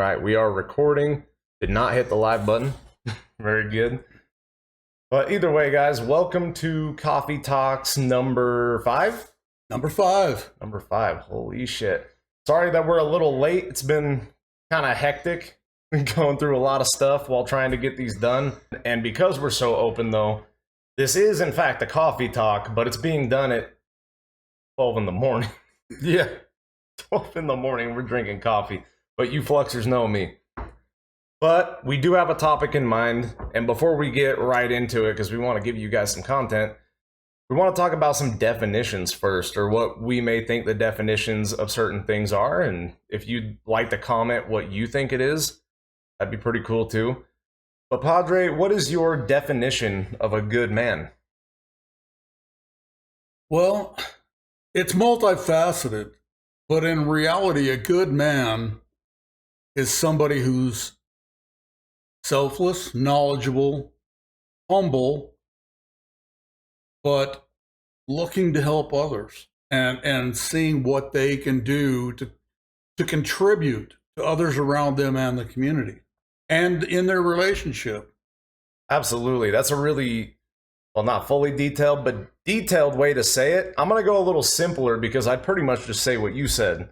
right, we are recording. Did not hit the live button. Very good. But either way, guys, welcome to Coffee Talks number 5. Number 5. Number 5. Holy shit. Sorry that we're a little late. It's been kind of hectic. Been going through a lot of stuff while trying to get these done. And because we're so open, though, this is, in fact, a coffee talk, but it's being done at 12 in the morning. Yeah, 12 in the morning, we're drinking coffee. But you Fluxers know me. But we do have a topic in mind, and before we get right into it, because we want to give you guys some content, we want to talk about some definitions first, or what we may think the definitions of certain things are, and if you'd like to comment what you think it is, that'd be pretty cool too. But Padre, what is your definition of a good man? Well, it's multifaceted, but in reality, a good man is somebody who's selfless, knowledgeable, humble, but looking to help others and seeing what they can do to contribute to others around them and the community and in their relationship. Absolutely. That's a really, well, not fully detailed, but detailed way to say it. I'm going to go a little simpler because I'd pretty much just say what you said.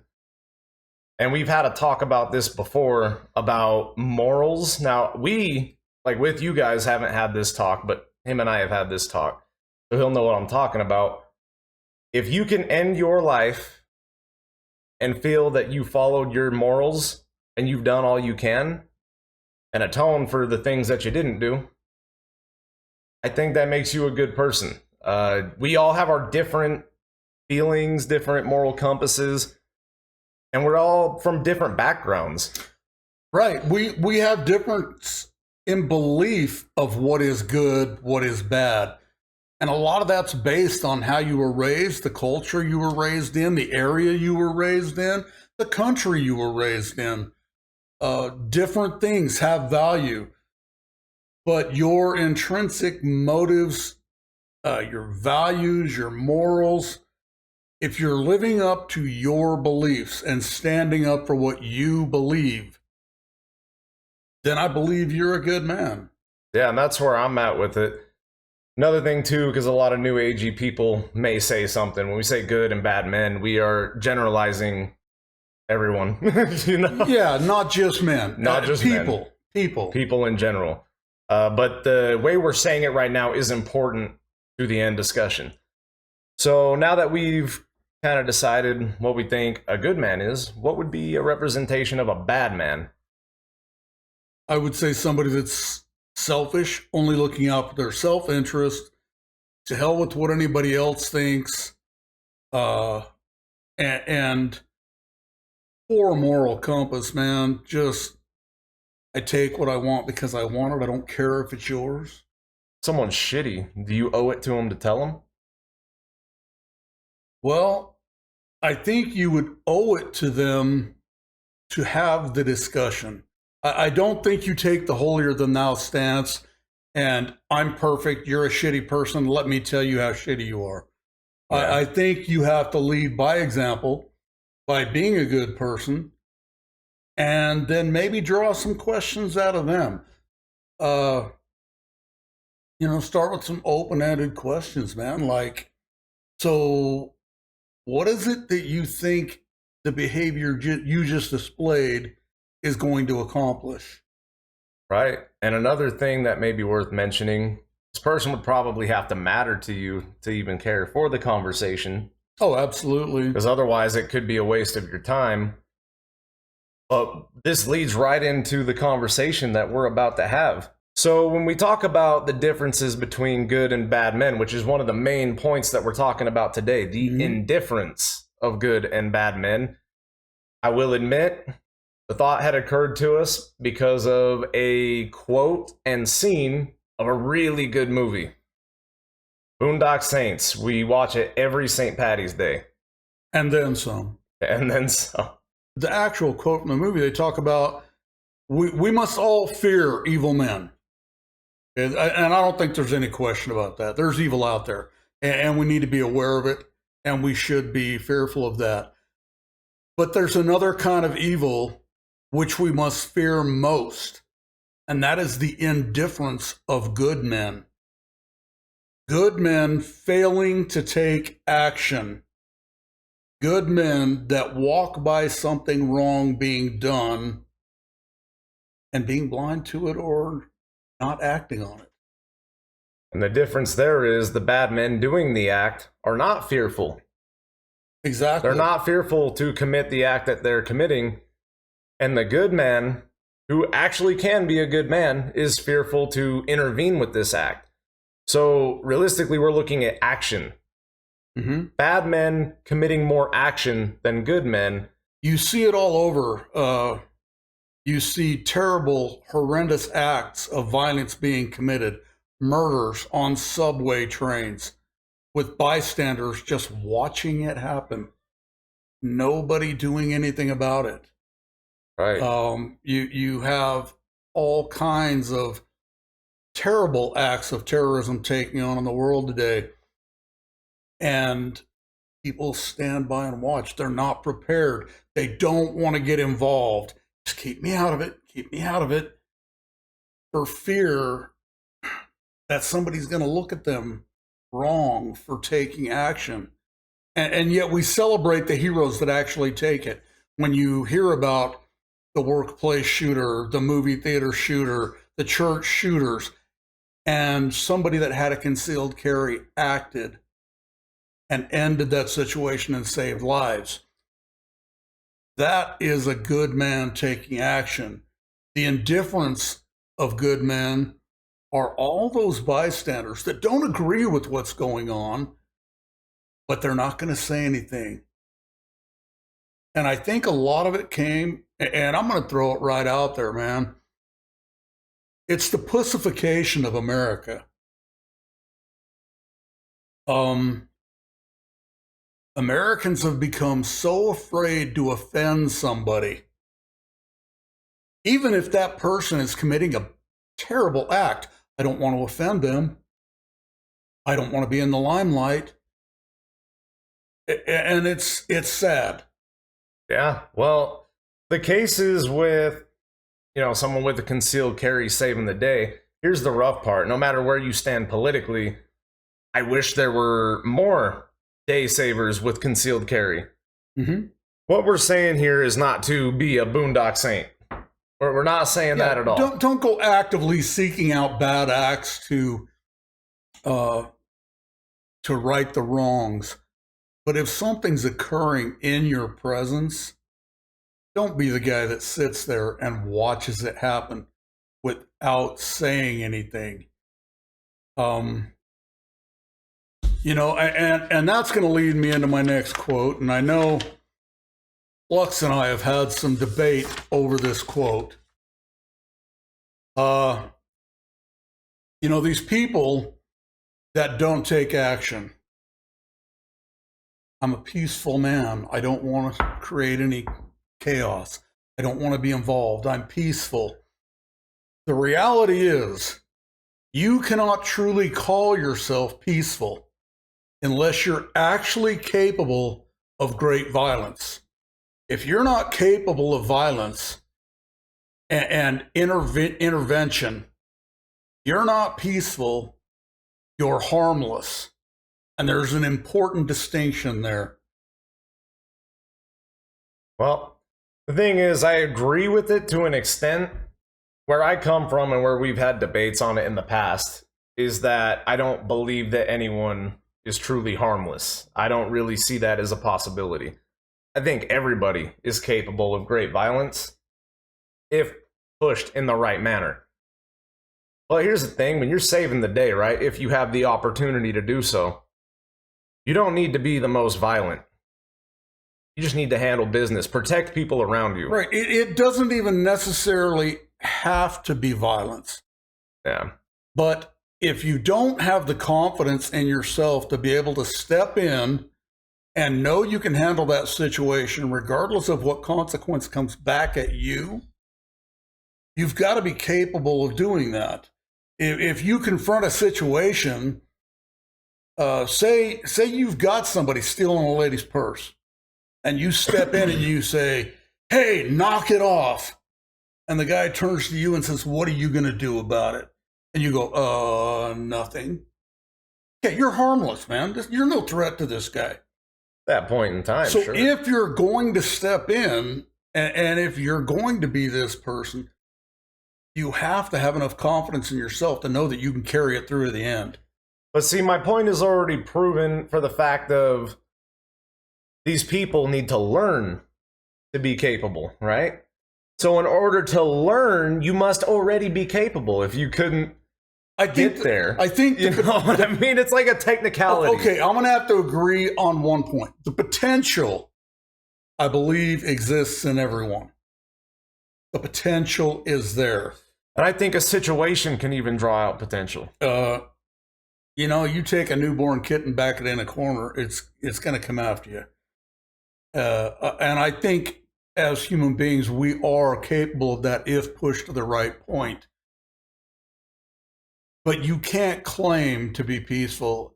And we've had a talk about this before, about morals. Now, we, like with you guys, haven't had this talk, but him and I have had this talk. So he'll know what I'm talking about. If you can end your life and feel that you followed your morals and you've done all you can and atone for the things that you didn't do, I think that makes you a good person. We all have our different feelings, different moral compasses, and we're all from different backgrounds. Right. We have difference in belief of what is good, what is bad. And a lot of that's based on how you were raised, the culture you were raised in, the area you were raised in, the country you were raised in. Different things have value. But your intrinsic motives, your values, your morals, if you're living up to your beliefs and standing up for what you believe, then I believe you're a good man. Yeah, and that's where I'm at with it. Another thing, too, because a lot of new agey people may say something. When we say good and bad men, we are generalizing everyone. You know? Yeah, not just men. Not just people. men. People. People in general. But the way we're saying it right now is important to the end discussion. So now that we've kind of decided what we think a good man is, what would be a representation of a bad man? I would say somebody that's selfish, only looking out for their self-interest, to hell with what anybody else thinks, and poor moral compass, man. Just, I take what I want because I want it. I don't care if it's yours. Someone's shitty. Do you owe it to them to tell them? Well, I think you would owe it to them to have the discussion. I don't think you take the holier than thou stance and I'm perfect, you're a shitty person, let me tell you how shitty you are. Yeah. I think you have to lead by example, by being a good person, and then maybe draw some questions out of them. Start with some open-ended questions, man. Like, so what is it that you think the behavior you just displayed is going to accomplish? Right. And another thing that may be worth mentioning, this person would probably have to matter to you to even care for the conversation. Oh, absolutely. Because otherwise it could be a waste of your time. But this leads right into the conversation that we're about to have. So when we talk about the differences between good and bad men, which is one of the main points that we're talking about today, the indifference of good and bad men, I will admit, the thought had occurred to us because of a quote and scene of a really good movie. Boondock Saints. We watch it every St. Patty's Day. And then some. And then some. The actual quote from the movie, they talk about, we must all fear evil men. And I don't think there's any question about that. There's evil out there. And we need to be aware of it. And we should be fearful of that. But there's another kind of evil which we must fear most, and that is the indifference of good men. Good men failing to take action. Good men that walk by something wrong being done and being blind to it or not acting on it. And the difference there is the bad men doing the act are not fearful. Exactly. They're not fearful to commit the act that they're committing. And the good man, who actually can be a good man, is fearful to intervene with this act. So realistically, we're looking at action. Mm-hmm. Bad men committing more action than good men. You see it all over. You see terrible, horrendous acts of violence being committed, murders on subway trains, with bystanders just watching it happen. Nobody doing anything about it. Right. You have all kinds of terrible acts of terrorism taking on in the world today. And people stand by and watch. They're not prepared. They don't want to get involved. Just keep me out of it. Keep me out of it. For fear that somebody's going to look at them wrong for taking action. And yet we celebrate the heroes that actually take it. When you hear about the workplace shooter, the movie theater shooter, the church shooters, and somebody that had a concealed carry acted and ended that situation and saved lives. That is a good man taking action. The indifference of good men are all those bystanders that don't agree with what's going on, but they're not going to say anything. And I think a lot of it came, and I'm going to throw it right out there, man. It's the pussification of America. Americans have become so afraid to offend somebody, even if that person is committing a terrible act. I don't want to offend them. I don't want to be in the limelight. And it's sad. Yeah. Well, the cases with, someone with a concealed carry saving the day, here's the rough part. No matter where you stand politically, I wish there were more day savers with concealed carry. Mm-hmm. What we're saying here is not to be a boondock saint. We're not saying that at all. Don't go actively seeking out bad acts to right the wrongs. But if something's occurring in your presence, don't be the guy that sits there and watches it happen without saying anything. And that's going to lead me into my next quote. And I know Lux and I have had some debate over this quote. These people that don't take action. I'm a peaceful man. I don't want to create any chaos. I don't want to be involved. I'm peaceful. The reality is, you cannot truly call yourself peaceful unless you're actually capable of great violence. If you're not capable of violence and intervention, you're not peaceful, you're harmless. And there's an important distinction there. Well, the thing is, I agree with it to an extent. Where I come from and where we've had debates on it in the past is that I don't believe that anyone is truly harmless. I don't really see that as a possibility. I think everybody is capable of great violence if pushed in the right manner. Well, here's the thing. When you're saving the day, right, if you have the opportunity to do so, you don't need to be the most violent. You just need to handle business, protect people around you. Right. It doesn't even necessarily have to be violence. Yeah. But if you don't have the confidence in yourself to be able to step in and know you can handle that situation, regardless of what consequence comes back at you, you've got to be capable of doing that. If you confront a situation, say you've got somebody stealing a lady's purse, and you step in and you say, "Hey, knock it off. and the guy turns to you and says, "What are you going to do about it?" And you go, nothing. Okay, you're harmless, man. You're no threat to this guy. That point in time, So sure. if you're going to step in, and if you're going to be this person, you have to have enough confidence in yourself to know that you can carry it through to the end. But see, my point is already proven for the fact of these people need to learn to be capable, right? So in order to learn, you must already be capable. If you couldn't get there, I think you know what I mean? It's like a technicality. Okay, I'm going to have to agree on one point. The potential, I believe, exists in everyone. The potential is there. And I think a situation can even draw out potential. You know, you take a newborn kitten, back it in a corner, it's going to come after you. And I think as human beings, we are capable of that if pushed to the right point. But you can't claim to be peaceful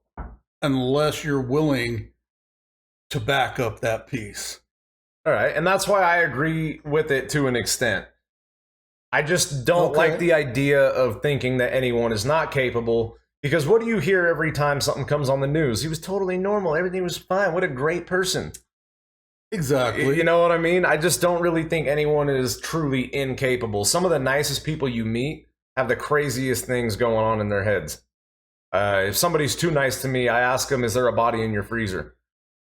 unless you're willing to back up that peace. All right. And that's why I agree with it to an extent. I just don't like the idea of thinking that anyone is not capable, because what do you hear every time something comes on the news? He was totally normal. Everything was fine. What a great person. Exactly. You know what I mean? I just don't really think anyone is truly incapable. Some of the nicest people you meet have the craziest things going on in their heads. If somebody's too nice to me, I ask them, is there a body in your freezer?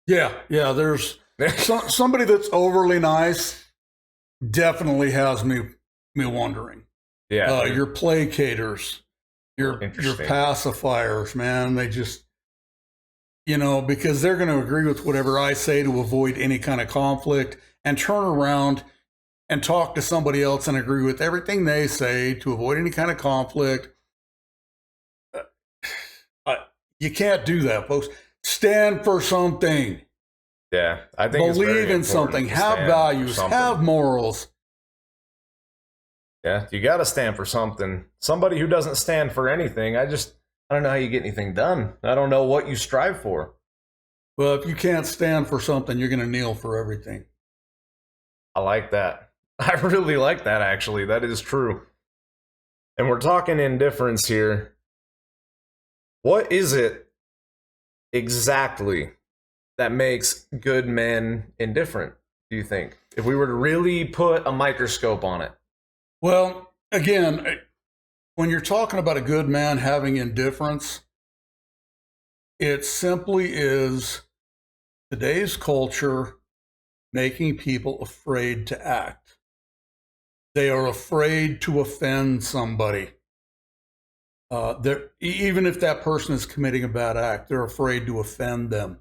Yeah. There's somebody that's overly nice definitely has me wondering. Yeah. Your placaters, your pacifiers, man. They just, you know, because they're going to agree with whatever I say to avoid any kind of conflict, and turn around and talk to somebody else and agree with everything they say to avoid any kind of conflict. You can't do that, folks. Stand for something. Yeah, I think believe in something. Have values. Have morals. Yeah, you got to stand for something. Somebody who doesn't stand for anything, I don't know how you get anything done. I don't know what you strive for. Well, if you can't stand for something, you're going to kneel for everything. I like that. I really like that, actually. That is true. And we're talking indifference here. What is it exactly that makes good men indifferent, do you think? If we were to really put a microscope on it. Well, again, when you're talking about a good man having indifference, it simply is today's culture making people afraid to act. They are afraid to offend somebody. Even if that person is committing a bad act, they're afraid to offend them.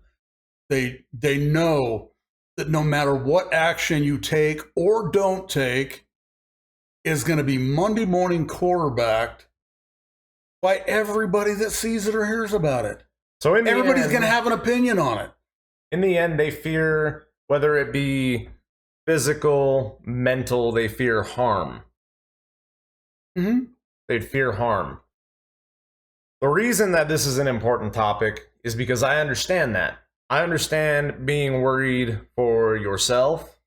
They know that no matter what action you take or don't take is going to be Monday morning quarterbacked by everybody that sees it or hears about it. So everybody's going to have an opinion on it. In the end, they fear, whether it be physical, mental, they fear harm. Mm-hmm. They'd fear harm. The reason that this is an important topic is because I understand that. I understand being worried for yourself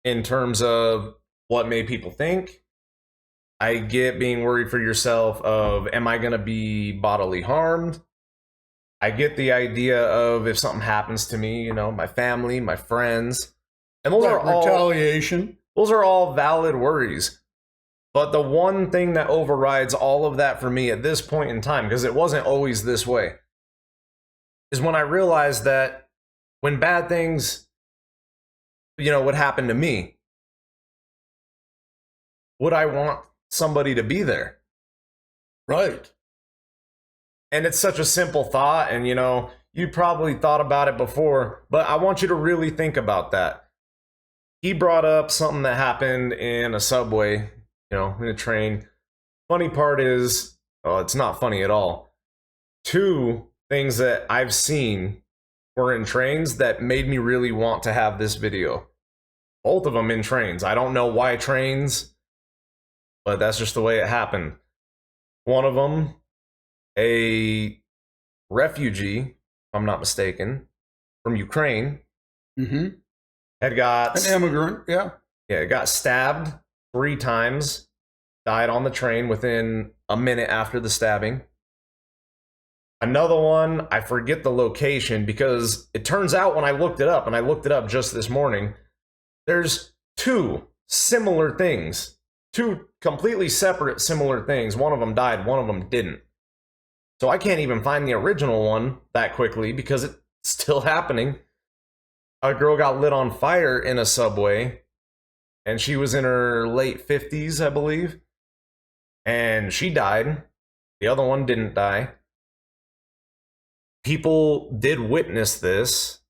in terms of what may people think. I get being worried for yourself of, am I going to be bodily harmed? I get the idea of if something happens to me, you know, my family, my friends. And those are all retaliation. Those are all valid worries. But the one thing that overrides all of that for me at this point in time, because it wasn't always this way, is when I realized that when bad things, you know, would happen to me, would I want somebody to be there? Right. And it's such a simple thought, and, you know, you probably thought about it before, but I want you to really think about that. He brought up something that happened in a subway, you know, in a train. Funny part is, well, it's not funny at all. Two things that I've seen were in trains that made me really want to have this video. Both of them in trains. I don't know why trains, but that's just the way it happened. One of them, a refugee, if I'm not mistaken, from Ukraine, Mm-hmm. had got an immigrant, yeah, got stabbed 3 times, died on the train within a minute after the stabbing. Another one, I forget the location because it turns out when I looked it up, and I looked it up just this morning, there's 2 similar things. 2 completely separate similar things. One of them died, one of them didn't. So I can't even find the original one that quickly because it's still happening. A girl got lit on fire in a subway, and she was in her late 50s, I believe. And she died. The other one didn't die. People did witness this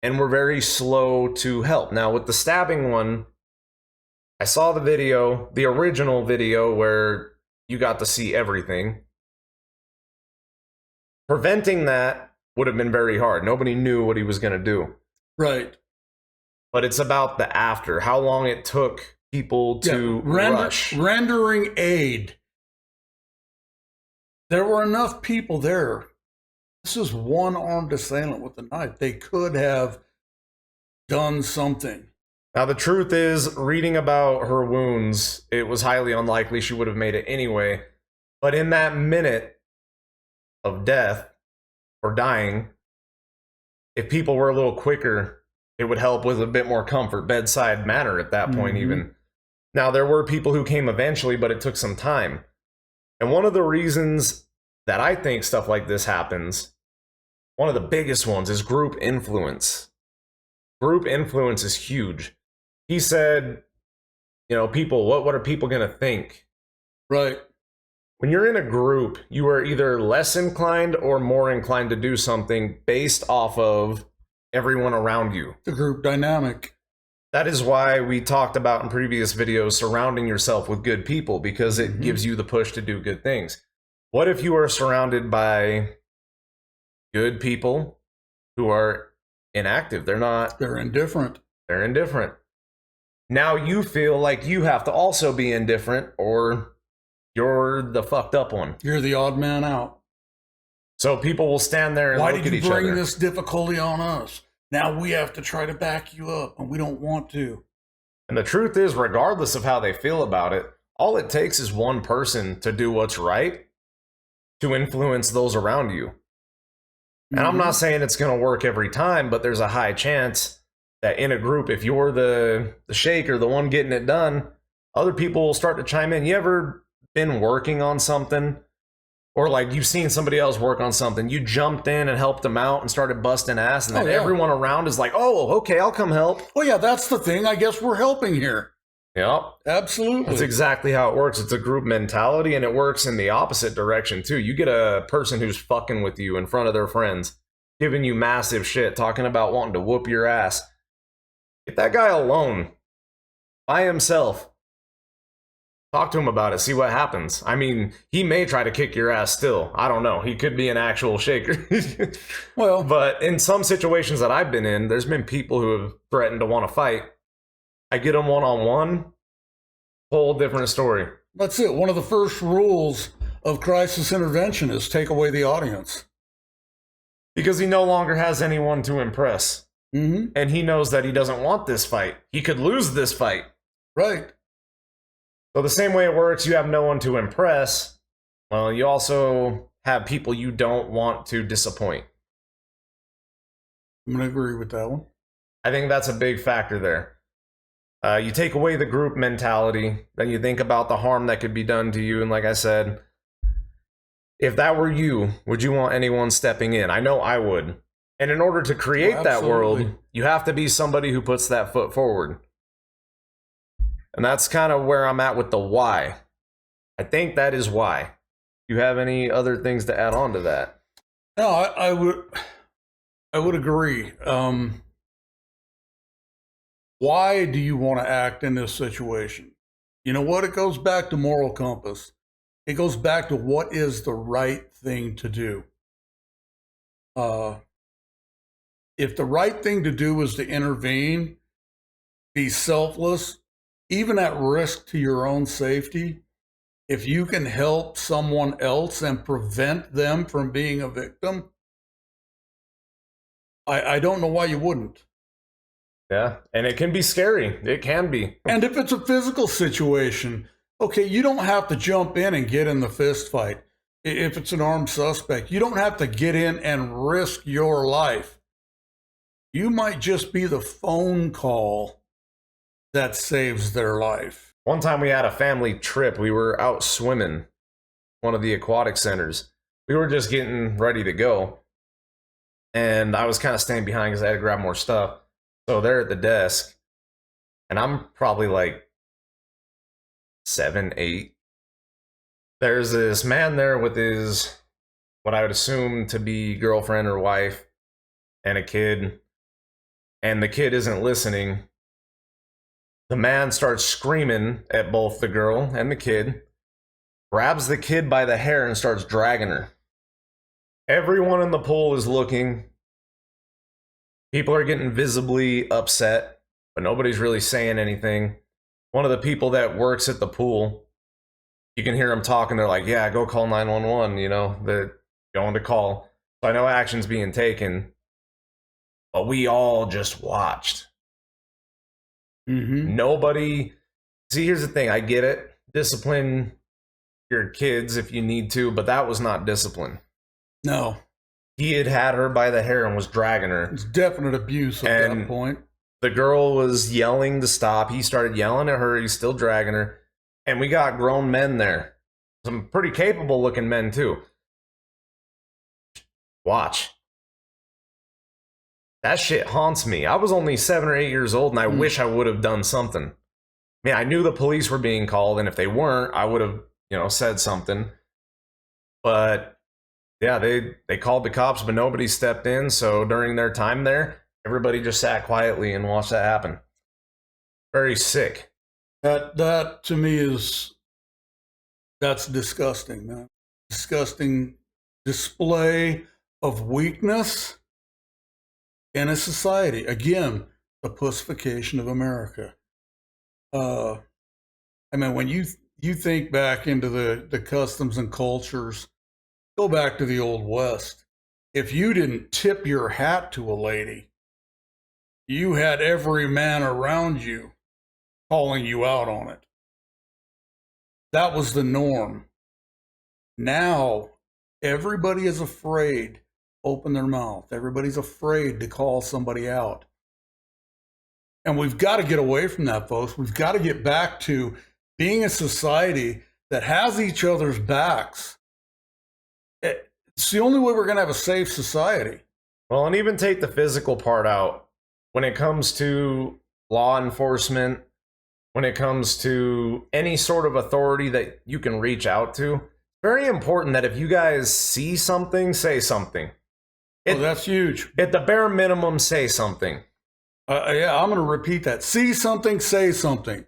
and were very slow to help. Now, with the stabbing one, I saw the video, the original video where you got to see everything. Preventing that would have been very hard. Nobody knew what he was going to do. Right. But it's about the after, how long it took people to rush. Rendering aid. There were enough people there. This is one armed assailant with a knife. They could have done something. Now, the truth is, reading about her wounds, it was highly unlikely she would have made it anyway. But in that minute of death or dying, if people were a little quicker, it would help with a bit more comfort, bedside manner at that point even. Now, there were people who came eventually, but it took some time. And one of the reasons that I think stuff like this happens, one of the biggest ones, is group influence. Group influence is huge. He said, you know, people, what are people going to think? Right. When you're in a group, you are either less inclined or more inclined to do something based off of everyone around you. The group dynamic. That is why we talked about in previous videos surrounding yourself with good people, because it gives you the push to do good things. What if you are surrounded by good people who are inactive? They're indifferent. They're indifferent. Now you feel like you have to also be indifferent, or you're the fucked up one. You're the odd man out. So people will stand there and Why look at each did you other. bring this difficulty on us? Now we have to try to back you up, and we don't want to. And the truth is, regardless of how they feel about it, all it takes is one person to do what's right to influence those around you. And I'm not saying it's going to work every time, but there's a high chance that in a group, if you're the shaker, the one getting it done, other people will start to chime in. You ever been working on something, or like you've seen somebody else work on something, you jumped in and helped them out and started busting ass, and then everyone around is like, oh, okay, I'll come help. Oh yeah, that's the thing. I guess we're helping here. Yep. Absolutely. That's exactly how it works. It's a group mentality, and it works in the opposite direction too. You get a person who's fucking with you in front of their friends, giving you massive shit, talking about wanting to whoop your ass. Get that guy alone, by himself. Talk to him about it, see what happens. I mean, he may try to kick your ass still. I don't know. He could be an actual shaker. Well, but in some situations that I've been in, there's been people who have threatened to want to fight. I get them one-on-one, whole different story. that's it. One of the first rules of crisis intervention is take away the audience. Because he no longer has anyone to impress. And he knows that he doesn't want this fight. He could lose this fight. Right. So the same way it works, you have no one to impress. Well, you also have people you don't want to disappoint. I'm going to agree with that one. I think that's a big factor there. You take away the group mentality, then you think about the harm that could be done to you. And like I said, if that were you, would you want anyone stepping in? I know I would. And in order to create that world, you have to be somebody who puts that foot forward. And that's kind of where I'm at with the why. I think that is why. Do you have any other things to add on to that? No, I would agree. Why do you want to act in this situation? You know what? It goes back to moral compass. It goes back to what is the right thing to do. If the right thing to do is to intervene, be selfless, even at risk to your own safety, if you can help someone else and prevent them from being a victim, I don't know why you wouldn't. Yeah, and it can be scary. It can be. And if it's a physical situation, okay, you don't have to jump in and get in the fist fight. If it's an armed suspect, you don't have to get in and risk your life. You might just be the phone call that saves their life. One time we had a family trip. We were out swimming, one of the aquatic centers. We were just getting ready to go. And I was kind of staying behind because I had to grab more stuff. So they're at the desk. And I'm probably like 7, 8. There's this man there with his, what I would assume to be girlfriend or wife, and a kid. And the kid isn't listening. The man starts screaming at both the girl and the kid, grabs the kid by the hair and starts dragging her. Everyone in the pool is looking. People are getting visibly upset, but nobody's really saying anything. One of the people that works at the pool, you can hear them talking. They're like, yeah, go call 911, you know, they're going to call. So I know action's being taken, but we all just watched. Mm-hmm. Nobody. See, here's the thing. I get it. Discipline your kids if you need to, but that was not discipline. No. He had her by the hair and was dragging her. It's definite abuse at that point. The girl was yelling to stop. He started yelling at her. He's still dragging her. And we got grown men there. Some pretty capable looking men, too. Watch. That shit haunts me. I was only 7 or 8 years old, and I wish I would have done something. I mean, I knew the police were being called, and if they weren't, I would have, said something. But yeah, they called the cops, but nobody stepped in. So during their time there, everybody just sat quietly and watched that happen. Very sick. That to me that's disgusting, man. Disgusting display of weakness in a society. Again, the pussification of America. I mean, when you think back into the customs and cultures, go back to the Old West. If you didn't tip your hat to a lady, you had every man around you calling you out on it. That was the norm. Now, everybody is afraid to open their mouth. Everybody's afraid to call somebody out. And we've got to get away from that, folks. We've got to get back to being a society that has each other's backs. It's the only way we're going to have a safe society. Well, and even take the physical part out. When it comes to law enforcement, when it comes to any sort of authority that you can reach out to, very important that if you guys see something, say something. That's huge. At the bare minimum, say something. Yeah, I'm going to repeat that. See something, say something.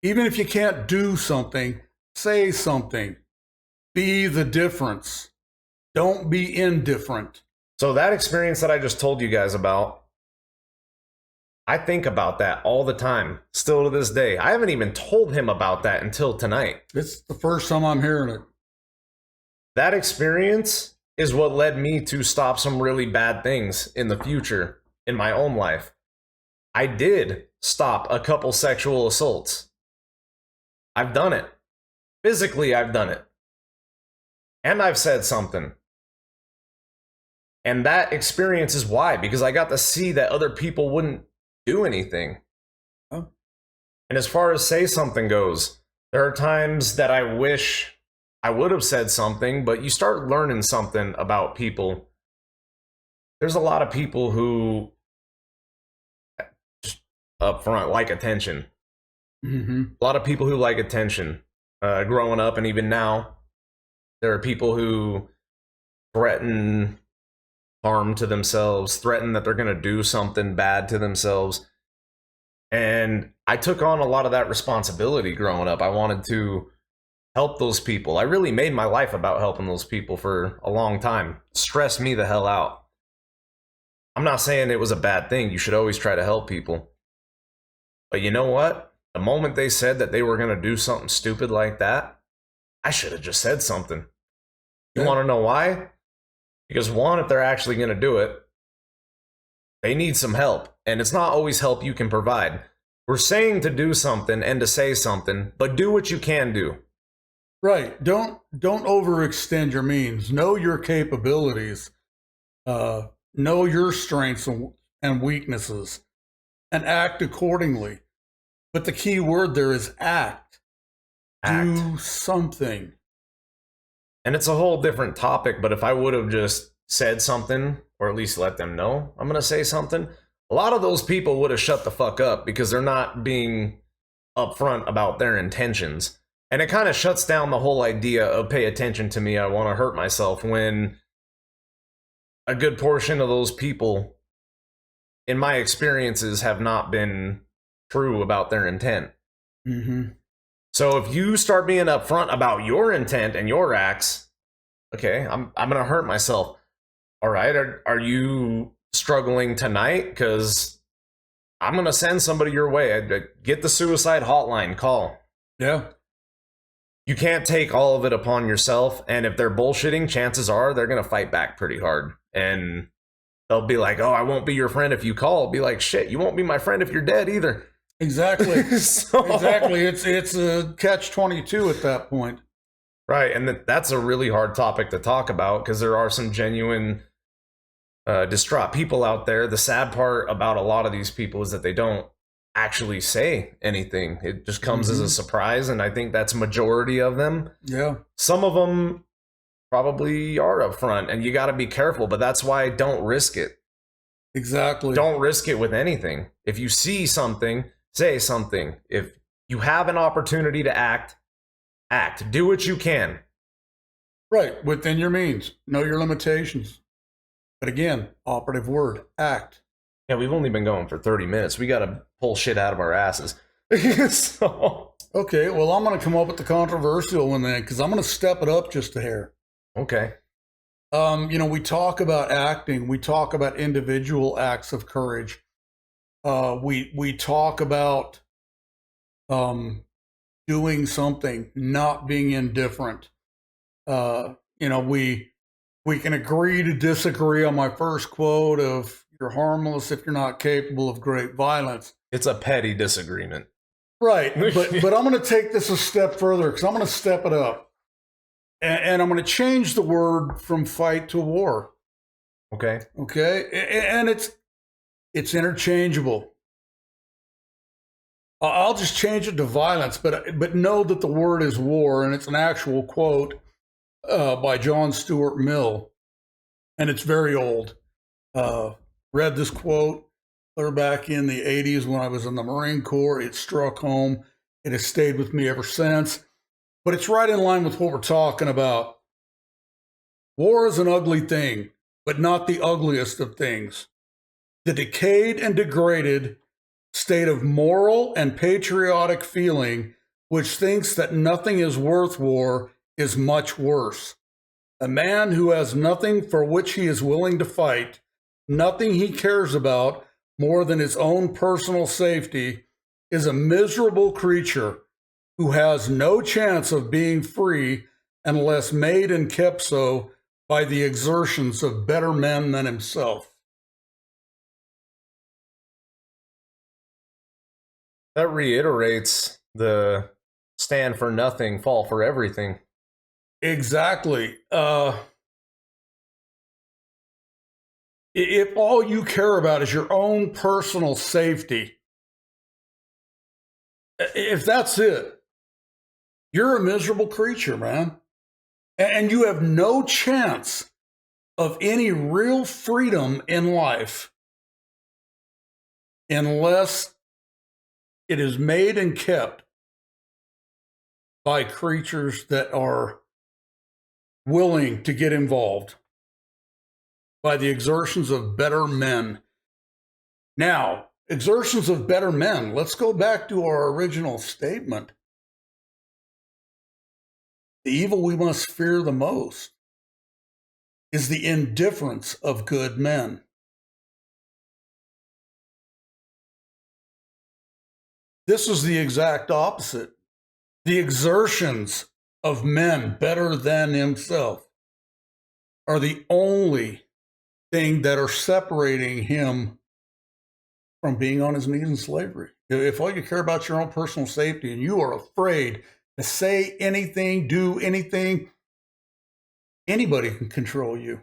Even if you can't do something, say something. Be the difference. Don't be indifferent. So that experience that I just told you guys about, I think about that all the time, still to this day. I haven't even told him about that until tonight. It's the first time I'm hearing it. That experience is what led me to stop some really bad things in the future in my own life. I did stop a couple sexual assaults. I've done it. Physically, I've done it. And I've said something. And that experience is why, because I got to see that other people wouldn't do anything. Oh. And as far as say something goes, there are times that I wish I would have said something, but you start learning something about people. There's a lot of people who just up front like attention. Mm-hmm. A lot of people who like attention. Growing up and even now, there are people who threaten harm to themselves, threaten that they're going to do something bad to themselves. And I took on a lot of that responsibility growing up. I wanted to help those people. I really made my life about helping those people for a long time. It stressed me the hell out. I'm not saying it was a bad thing. You should always try to help people. But you know what? The moment they said that they were going to do something stupid like that, I should have just said something. You want to know why? Because one, if they're actually going to do it, they need some help, and it's not always help you can provide. We're saying to do something and to say something, but do what you can do. Right. Don't overextend your means. Know your capabilities. Know your strengths and weaknesses, and act accordingly. But the key word there is act. Act. Do something. And it's a whole different topic, but if I would have just said something, or at least let them know I'm going to say something, a lot of those people would have shut the fuck up because they're not being upfront about their intentions. And it kind of shuts down the whole idea of pay attention to me, I want to hurt myself, when a good portion of those people, in my experiences, have not been true about their intent. Mm-hmm. So if you start being upfront about your intent and your acts, okay, I'm gonna hurt myself. All right, are you struggling tonight? Because I'm gonna send somebody your way. Get the suicide hotline, call. Yeah. You can't take all of it upon yourself, and if they're bullshitting, chances are they're gonna fight back pretty hard. And they'll be like, oh, I won't be your friend if you call. I'll be like, shit, you won't be my friend if you're dead either. Exactly. Exactly. It's a catch-22 at that point. Right, and that's a really hard topic to talk about because there are some genuine distraught people out there. The sad part about a lot of these people is that they don't actually say anything. It just comes as a surprise, and I think that's a majority of them. Yeah. Some of them probably are upfront, and you got to be careful, but that's why don't risk it. Exactly. Don't risk it with anything. If you see something, say something. If you have an opportunity to act, act. Do what you can. Right, within your means. Know your limitations. But again, operative word, act. Yeah, we've only been going for 30 minutes. We got to pull shit out of our asses. So, Okay, well, I'm going to come up with the controversial one then, because I'm going to step it up just a hair. okay. We talk about acting. We talk about individual acts of courage. We talk about doing something, not being indifferent. We can agree to disagree on my first quote of "You're harmless if you're not capable of great violence." It's a petty disagreement. Right, but I'm going to take this a step further because I'm going to step it up. And I'm going to change the word from fight to war. Okay. Okay? And it's interchangeable. I'll just change it to violence, but know that the word is war, and it's an actual quote by John Stuart Mill, and it's very old. Read this quote clear back in the 80s when I was in the Marine Corps. It struck home. It has stayed with me ever since. But it's right in line with what we're talking about. War is an ugly thing, but not the ugliest of things. The decayed and degraded state of moral and patriotic feeling, which thinks that nothing is worth war, is much worse. A man who has nothing for which he is willing to fight, nothing he cares about more than his own personal safety, is a miserable creature who has no chance of being free unless made and kept so by the exertions of better men than himself. That reiterates the stand for nothing, fall for everything. Exactly. If all you care about is your own personal safety, if that's it, you're a miserable creature, man. And you have no chance of any real freedom in life unless it is made and kept by creatures that are willing to get involved by the exertions of better men. Now, exertions of better men, let's go back to our original statement. The evil we must fear the most is the indifference of good men. This is the exact opposite. The exertions of men better than himself are the only thing that are separating him from being on his knees in slavery. If all you care about your own personal safety and you are afraid to say anything, do anything, anybody can control you.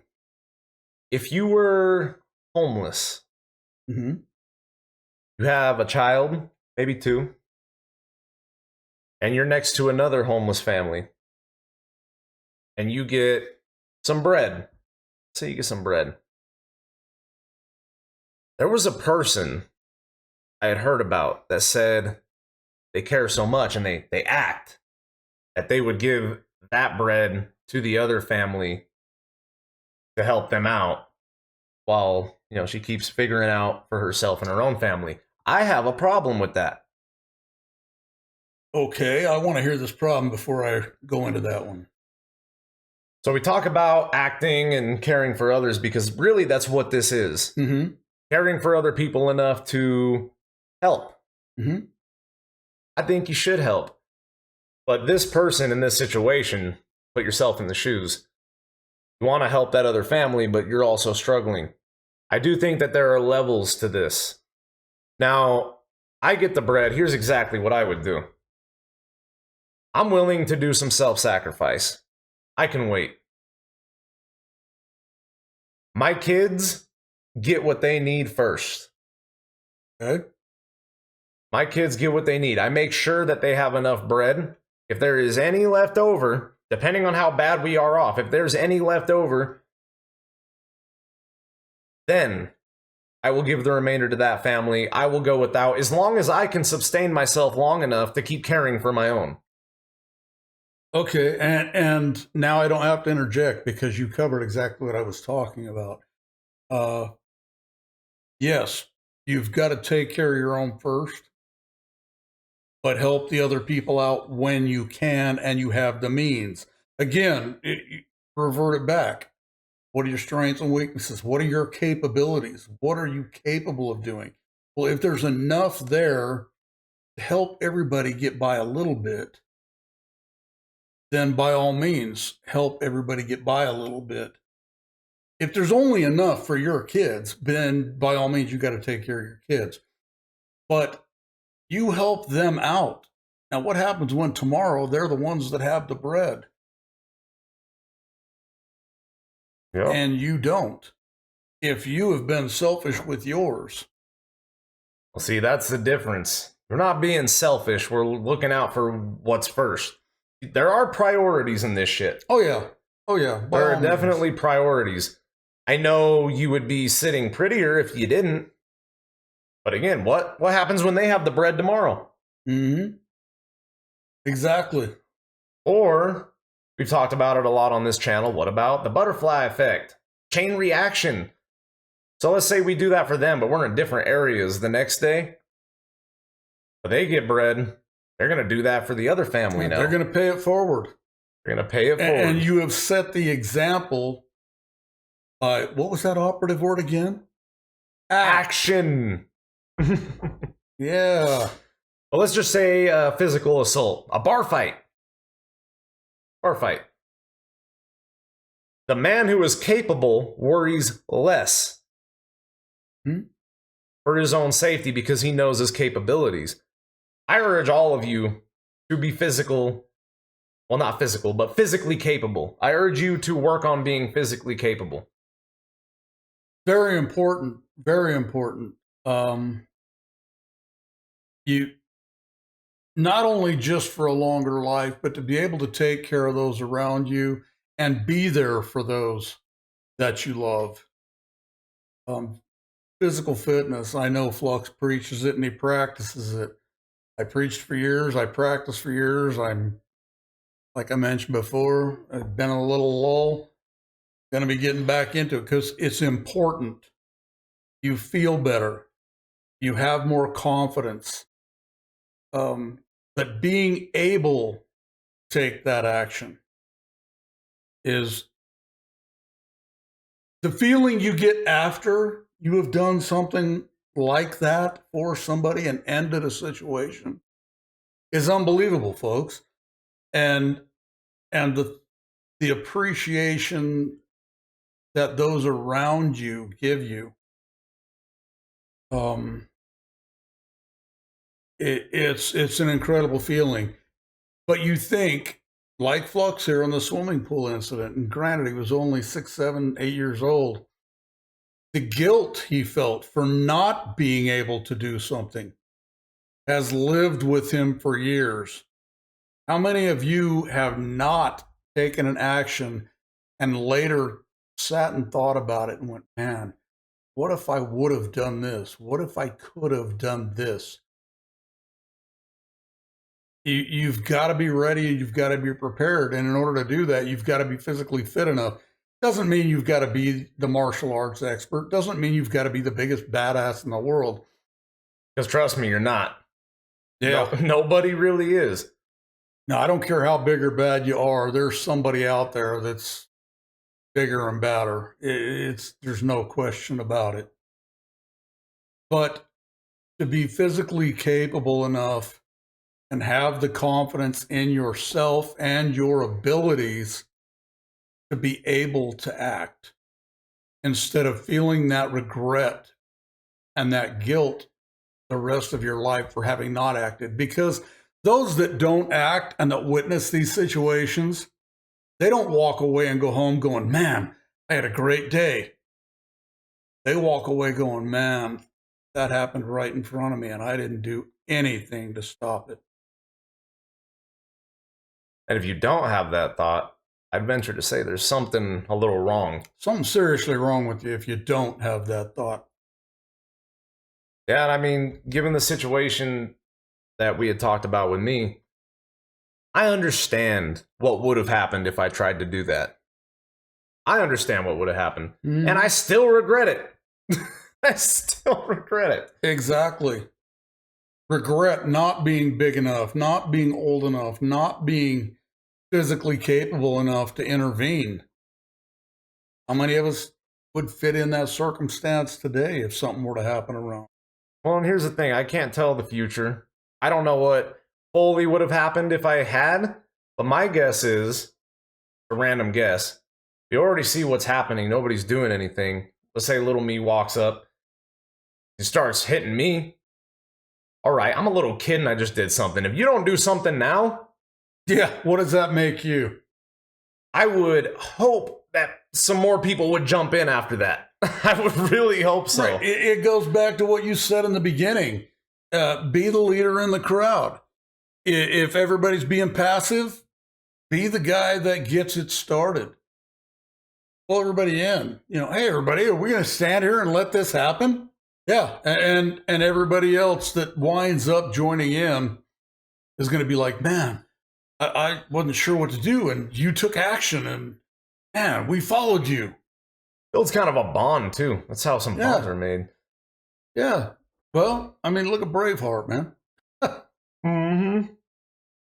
If you were homeless, Mm-hmm. you have a child, maybe two, and you're next to another homeless family, and you get some bread. Say you get some bread. There was a person I had heard about that said they care so much and they act that they would give that bread to the other family to help them out while, she keeps figuring out for herself and her own family. I have a problem with that. Okay, I want to hear this problem before I go into that one. So we talk about acting and caring for others because really that's what this is. Mm-hmm. Caring for other people enough to help. Mm-hmm. I think you should help. But this person in this situation, put yourself in the shoes. You want to help that other family, but you're also struggling. I do think that there are levels to this. Now, I get the bread. Here's exactly what I would do. I'm willing to do some self-sacrifice. I can wait. My kids get what they need first. Okay. My kids get what they need. I make sure that they have enough bread. If there is any left over, depending on how bad we are off, if there's any left over, then I will give the remainder to that family. I will go without, as long as I can sustain myself long enough to keep caring for my own. Okay, and now I don't have to interject because you covered exactly what I was talking about. Yes, you've got to take care of your own first, but help the other people out when you can and you have the means. Again, revert it back. What are your strengths and weaknesses? What are your capabilities? What are you capable of doing? Well, if there's enough there to help everybody get by a little bit, then by all means, help everybody get by a little bit. If there's only enough for your kids, then by all means, you got to take care of your kids. But you help them out. Now, what happens when tomorrow they're the ones that have the bread and you don't? If you have been selfish with yours. Well, see, that's the difference. We're not being selfish. We're looking out for what's first. There are priorities in this shit. Oh, yeah. Oh, yeah. There are definitely priorities. I know you would be sitting prettier if you didn't. But again, what happens when they have the bread tomorrow? Mm-hmm. Exactly. Or, we've talked about it a lot on this channel, what about the butterfly effect? Chain reaction. So let's say we do that for them, but we're in different areas the next day. But they get bread. They're going to do that for the other family now. They're going to pay it forward. They're going to pay it forward. And you have set the example by, what was that operative word again? Action. Yeah. Well, let's just say physical assault. A bar fight. Bar fight. The man who is capable worries less for his own safety because he knows his capabilities. I urge all of you to be physical, well, not physical, but physically capable. I urge you to work on being physically capable. Very important. Very important. You not only just for a longer life, but to be able to take care of those around you and be there for those that you love. Physical fitness, I know Flux preaches it and he practices it. I preached for years. I practiced for years. I'm, like I mentioned before, I've been in a little lull. Going to be getting back into it because it's important. You feel better. You have more confidence. But being able to take that action is the feeling you get after you have done something like that for somebody and ended a situation is unbelievable, folks. And the appreciation that those around you give you It's an incredible feeling. But you think, like Flux here on the swimming pool incident, and granted, he was only 6, 7, 8 years old. The guilt he felt for not being able to do something has lived with him for years. How many of you have not taken an action and later sat and thought about it and went, man, what if I would have done this? What if I could have done this? You've got to be ready. You've got to be prepared. And in order to do that, you've got to be physically fit enough. Doesn't mean you've got to be the martial arts expert. Doesn't mean you've got to be the biggest badass in the world. Because trust me, you're not. Yeah. Nobody really is. No, I don't care how big or bad you are. There's somebody out there that's bigger and badder. There's no question about it. But to be physically capable enough and have the confidence in yourself and your abilities to be able to act instead of feeling that regret and that guilt the rest of your life for having not acted. Because those that don't act and that witness these situations, they don't walk away and go home going, man, I had a great day. They walk away going, man, that happened right in front of me and I didn't do anything to stop it. And if you don't have that thought, I'd venture to say there's something a little wrong. Something seriously wrong with you if you don't have that thought. Yeah, and I mean, given the situation that we had talked about with me, I understand what would have happened if I tried to do that. I understand what would have happened. Mm. And I still regret it. I still regret it. Exactly. Regret not being big enough, not being old enough, not being physically capable enough to intervene. How many of us would fit in that circumstance today if something were to happen around? Well, and here's the thing. I can't tell the future. I don't know what fully would have happened if I had, but my guess is, a random guess, you already see what's happening. Nobody's doing anything. Let's say little me walks up. He starts hitting me. All right, I'm a little kid and I just did something. If you don't do something now, yeah, what does that make you? I would hope that some more people would jump in after that. I would really hope so. Right. It goes back to what you said in the beginning. Be the leader in the crowd. If everybody's being passive, be the guy that gets it started. Pull everybody in. You know, hey, everybody, are we going to stand here and let this happen? Yeah, and everybody else that winds up joining in is going to be like, man, I wasn't sure what to do, and you took action, and man, we followed you. Builds kind of a bond, too. That's how some bonds are made. Yeah. Well, I mean, look at Braveheart, man. Mm-hmm.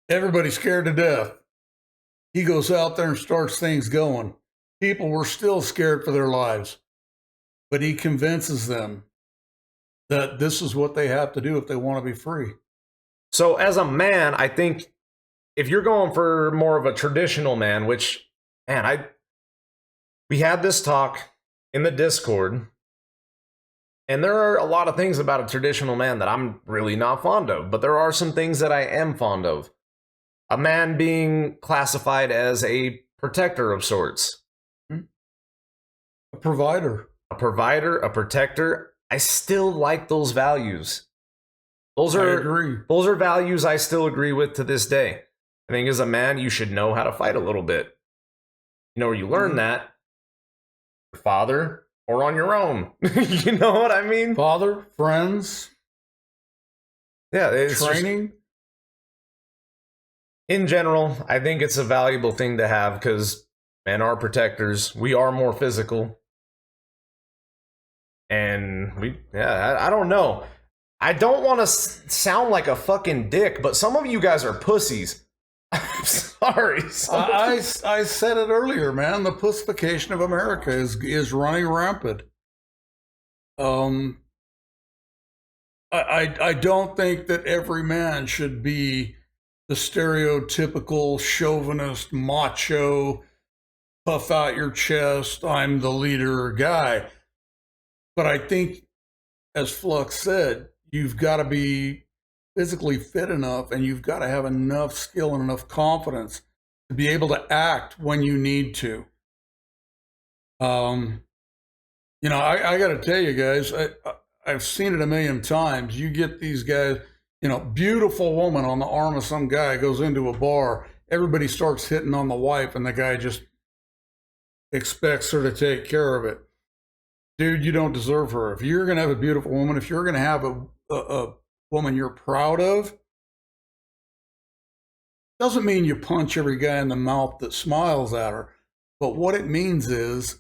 Everybody's scared to death. He goes out there and starts things going. People were still scared for their lives, but he convinces them that this is what they have to do if they want to be free. So as a man, I think if you're going for more of a traditional man, which, man, we had this talk in the Discord, and there are a lot of things about a traditional man that I'm really not fond of, but there are some things that I am fond of. A man being classified as a protector of sorts. A provider. A provider, a protector. I still like those values. I agree. Those are values I still agree with to this day. I think as a man, you should know how to fight a little bit. You know where you learn that? Your father or on your own. You know what I mean? Father, friends. Yeah, it's training. In general, I think it's a valuable thing to have because men are protectors. We are more physical. And I don't know. I don't want to sound like a fucking dick, but some of you guys are pussies. I'm sorry. I said it earlier, man. The pussification of America is running rampant. I don't think that every man should be the stereotypical chauvinist, macho, puff out your chest, I'm the leader guy. But I think, as Flux said, you've got to be physically fit enough, and you've got to have enough skill and enough confidence to be able to act when you need to. I got to tell you guys, I've seen it a million times. You get these guys, beautiful woman on the arm of some guy goes into a bar. Everybody starts hitting on the wife, and the guy just expects her to take care of it. Dude, you don't deserve her. If you're going to have a beautiful woman, if you're going to have a woman you're proud of, doesn't mean you punch every guy in the mouth that smiles at her. But what it means is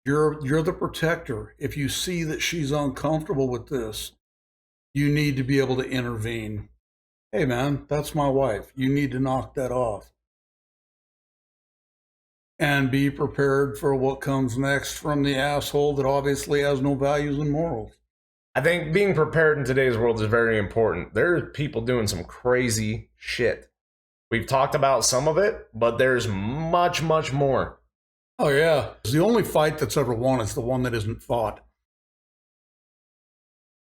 you're the protector. If you see that she's uncomfortable with this, you need to be able to intervene. Hey, man, that's my wife. You need to knock that off. And be prepared for what comes next from the asshole that obviously has no values and morals. I think being prepared in today's world is very important. There are people doing some crazy shit. We've talked about some of it, but there's much, much more. Oh, yeah. The only fight that's ever won is the one that isn't fought.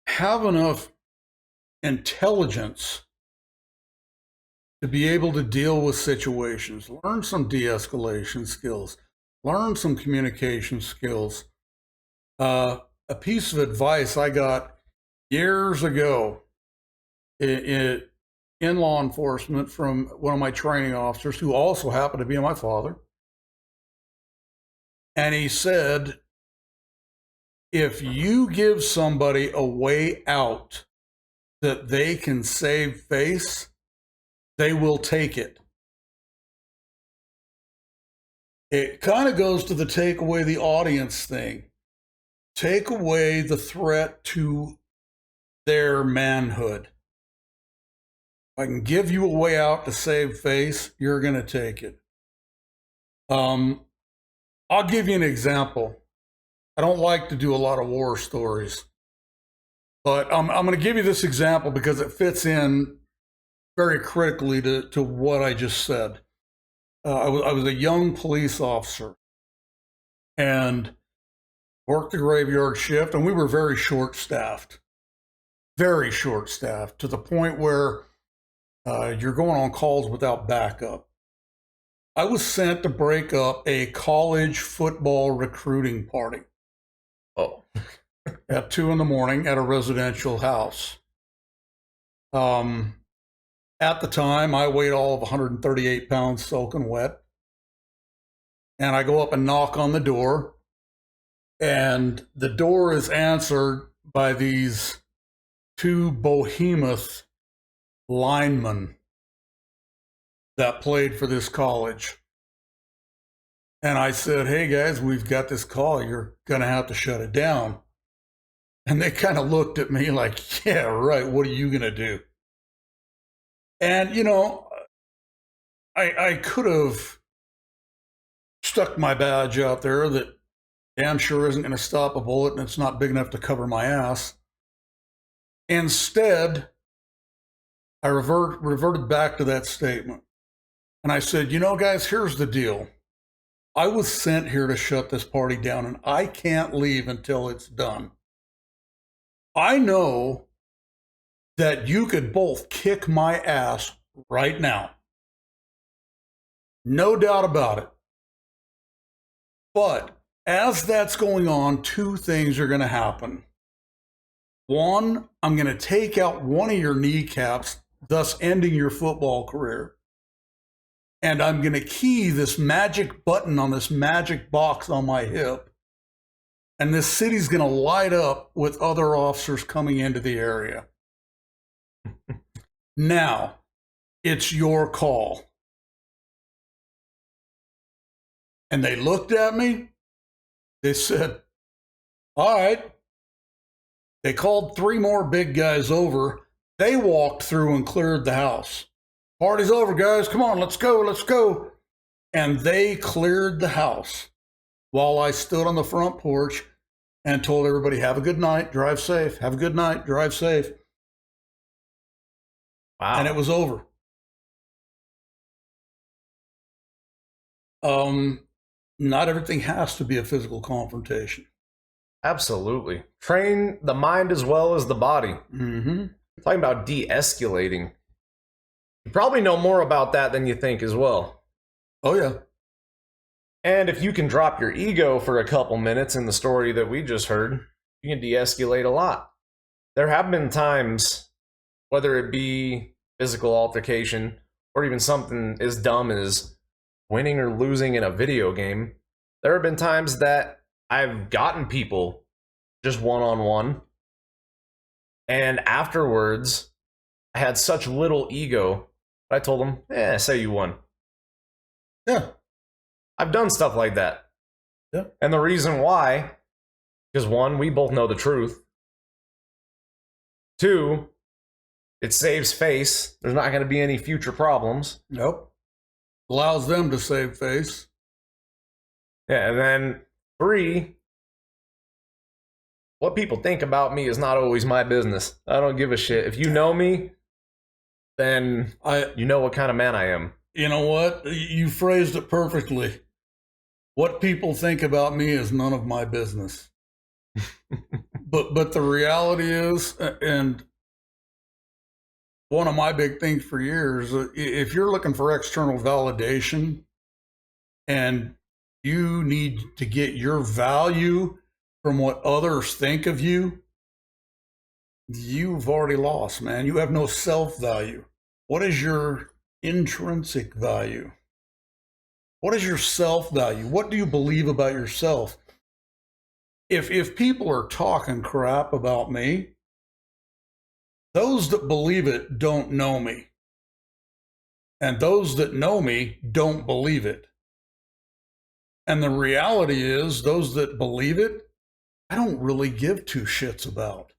Have enough intelligence to be able to deal with situations. Learn some de-escalation skills. Learn some communication skills. A piece of advice I got years ago in law enforcement from one of my training officers, who also happened to be my father. And he said, if you give somebody a way out that they can save face, they will take it. It kind of goes to the take away the audience thing. Take away the threat to their manhood. If I can give you a way out to save face, you're going to take it. I'll give you an example. I don't like to do a lot of war stories, but I'm going to give you this example because it fits in very critically to what I just said. I was a young police officer and worked the graveyard shift, and we were very short-staffed, to the point where you're going on calls without backup. I was sent to break up a college football recruiting party. Oh. At 2 a.m. at a residential house. At the time, I weighed all of 138 pounds soaking wet. And I go up and knock on the door. And the door is answered by these 2 behemoth linemen that played for this college. And I said, hey guys, we've got this call. You're going to have to shut it down. And they kind of looked at me like, yeah, right. What are you going to do? And, I could have stuck my badge out there that damn sure isn't going to stop a bullet, and it's not big enough to cover my ass. Instead, I reverted back to that statement. And I said, guys, here's the deal. I was sent here to shut this party down, and I can't leave until it's done. I know that you could both kick my ass right now. No doubt about it. But as that's going on, 2 things are going to happen. One, I'm going to take out one of your kneecaps, thus ending your football career. And I'm going to key this magic button on this magic box on my hip. And this city's going to light up with other officers coming into the area. Now, it's your call. And they looked at me. They said, all right. They called 3 more big guys over. They walked through and cleared the house. Party's over, guys. Come on, let's go, let's go. And they cleared the house while I stood on the front porch and told everybody, have a good night, drive safe. Have a good night, drive safe. Wow. And it was over. Not everything has to be a physical confrontation. Absolutely. Train the mind as well as the body. Mm-hmm. Talking about de-escalating. You probably know more about that than you think as well. Oh, yeah. And if you can drop your ego for a couple minutes in the story that we just heard, you can de-escalate a lot. There have been times, whether it be physical altercation or even something as dumb as winning or losing in a video game, there have been times that I've gotten people just one-on-one, and afterwards, I had such little ego, I told them, say you won. Yeah. I've done stuff like that. Yeah. And the reason why, because one, we both know the truth. Two, it saves face. There's not going to be any future problems. Nope. Allows them to save face. Yeah, and then three, what people think about me is not always my business. I don't give a shit. If you know me, then you know what kind of man I am. You know what? You phrased it perfectly. What people think about me is none of my business. But the reality is, and one of my big things for years, if you're looking for external validation and you need to get your value from what others think of you, you've already lost, man. You have no self-value. What is your intrinsic value? What is your self-value? What do you believe about yourself? If people are talking crap about me, those that believe it don't know me. And those that know me don't believe it. And the reality is, those that believe it, I don't really give two shits about.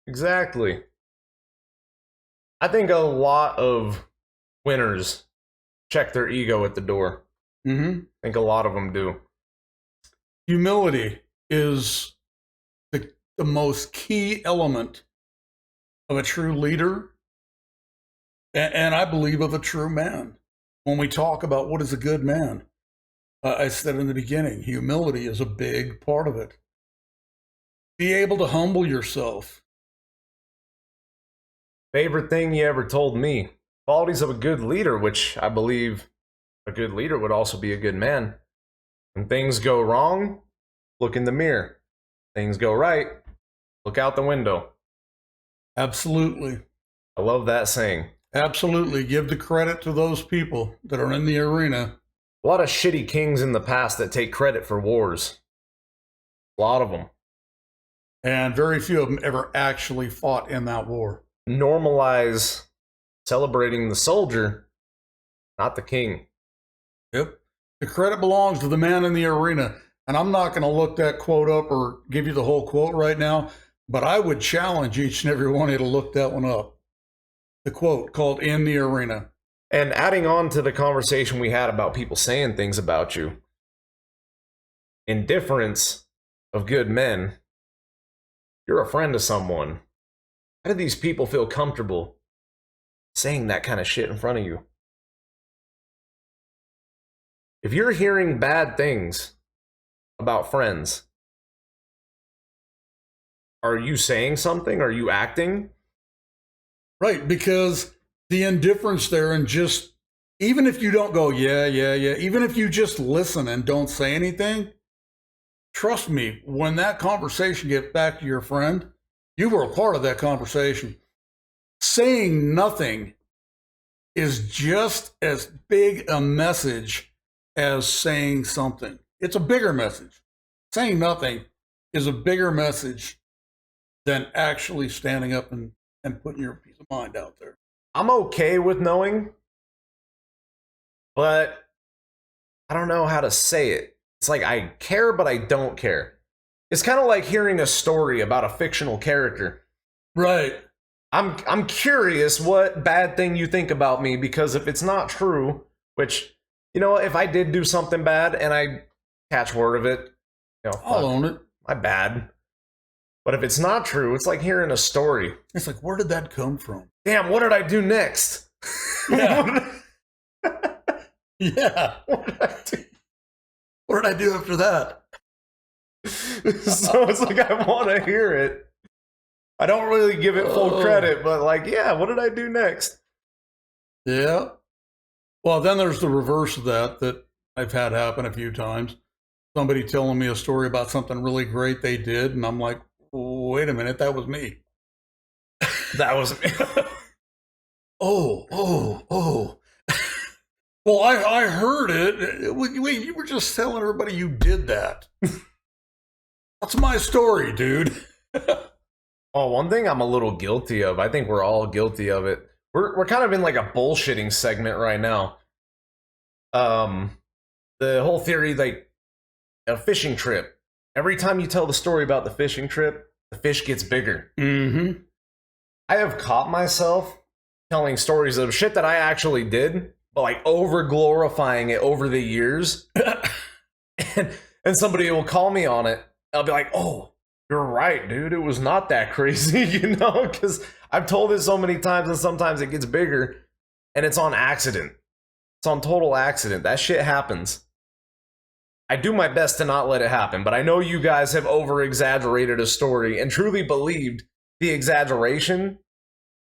Exactly. I think a lot of winners check their ego at the door. Mm-hmm. I think a lot of them do. Humility is the most key element of a true leader, and I believe of a true man. When we talk about what is a good man, I said in the beginning, humility is a big part of it. Be able to humble yourself. Favorite thing you ever told me? Qualities of a good leader, which I believe a good leader would also be a good man. When things go wrong, look in the mirror. Things go right, look out the window. Absolutely. I love that saying. Absolutely. Give the credit to those people that are in the arena. A lot of shitty kings in the past that take credit for wars. A lot of them. And very few of them ever actually fought in that war. Normalize celebrating the soldier, not the king. Yep. The credit belongs to the man in the arena. And I'm not going to look that quote up or give you the whole quote right now, but I would challenge each and every one of you to look that one up. The quote called "In the Arena." And adding on to the conversation we had about people saying things about you, indifference of good men. You're a friend to someone. How do these people feel comfortable saying that kind of shit in front of you? If you're hearing bad things about friends, are you saying something? Are you acting? Right, because the indifference there, and just, even if you don't go, yeah, even if you just listen and don't say anything, trust me, when that conversation gets back to your friend, you were a part of that conversation. Saying nothing is just as big a message as saying something. It's a bigger message. Saying nothing is a bigger message than actually standing up and putting your peace of mind out there. I'm okay with knowing, but I don't know how to say it. It's like I care, but I don't care. It's kind of like hearing a story about a fictional character. Right. I'm curious what bad thing you think about me, because if it's not true, which, you know, if I did do something bad and I catch word of it, you know, I'll own it. My bad. But if it's not true, it's like hearing a story. It's like, where did that come from? Damn, what did I do next? Yeah. Yeah. What did I do after that? So it's like I want to hear it. I don't really give it full Oh. credit, but like, yeah, what did I do next? Yeah. Well, then there's the reverse of that I've had happen a few times. Somebody telling me a story about something really great they did, and I'm like, wait a minute, that was me. That was me. Oh. Well, I heard it. Wait, you were just telling everybody you did that. That's my story, dude. Oh, one thing I'm a little guilty of. I think we're all guilty of it. We're kind of in like a bullshitting segment right now. The whole theory, like a fishing trip. Every time you tell the story about the fishing trip, the fish gets bigger. Mm-hmm. I have caught myself telling stories of shit that I actually did, but like over glorifying it over the years. and somebody will call me on it. I'll be like, oh, you're right, dude. It was not that crazy, you know? Because I've told it so many times and sometimes it gets bigger and it's on accident. It's on total accident. That shit happens. I do my best to not let it happen, but I know you guys have over-exaggerated a story and truly believed the exaggeration,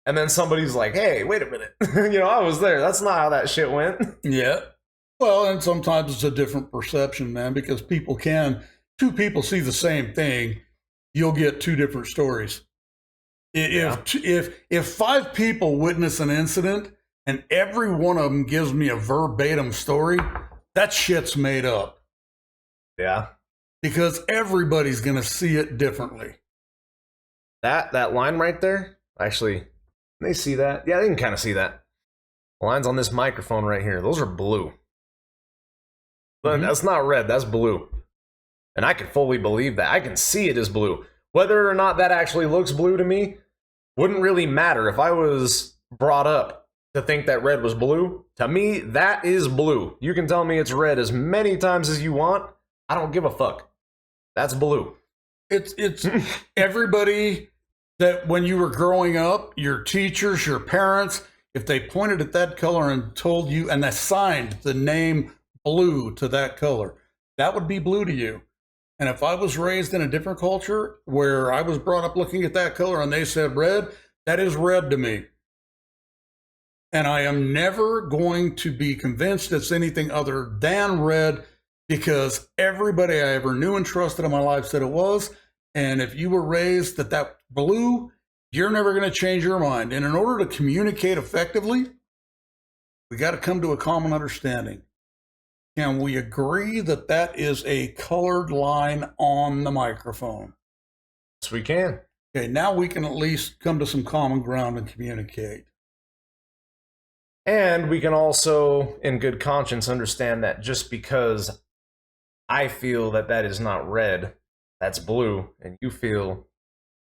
and then somebody's like, hey, wait a minute. You know, I was there. That's not how that shit went. Yeah. Well, and sometimes it's a different perception, man, because two people see the same thing, you'll get two different stories. If 5 people witness an incident and every one of them gives me a verbatim story, that shit's made up. Yeah. Because everybody's going to see it differently. That line right there, actually, can they see that? Yeah, they can kind of see that. The lines on this microphone right here, those are blue. But that's not red, that's blue. And I can fully believe that. I can see it as blue. Whether or not that actually looks blue to me wouldn't really matter. If I was brought up to think that red was blue, to me, that is blue. You can tell me it's red as many times as you want. I don't give a fuck. That's blue. It's everybody that when you were growing up, your teachers, your parents, if they pointed at that color and told you and assigned the name blue to that color, that would be blue to you. And if I was raised in a different culture where I was brought up looking at that color and they said red, that is red to me. And I am never going to be convinced it's anything other than red, because everybody I ever knew and trusted in my life said it was. And if you were raised that blue, you're never going to change your mind. And in order to communicate effectively, we got to come to a common understanding. Can we agree that that is a colored line on the microphone? Yes, we can. Okay, now we can at least come to some common ground and communicate. And we can also, in good conscience, understand that just because I feel that that is not red, that's blue, and you feel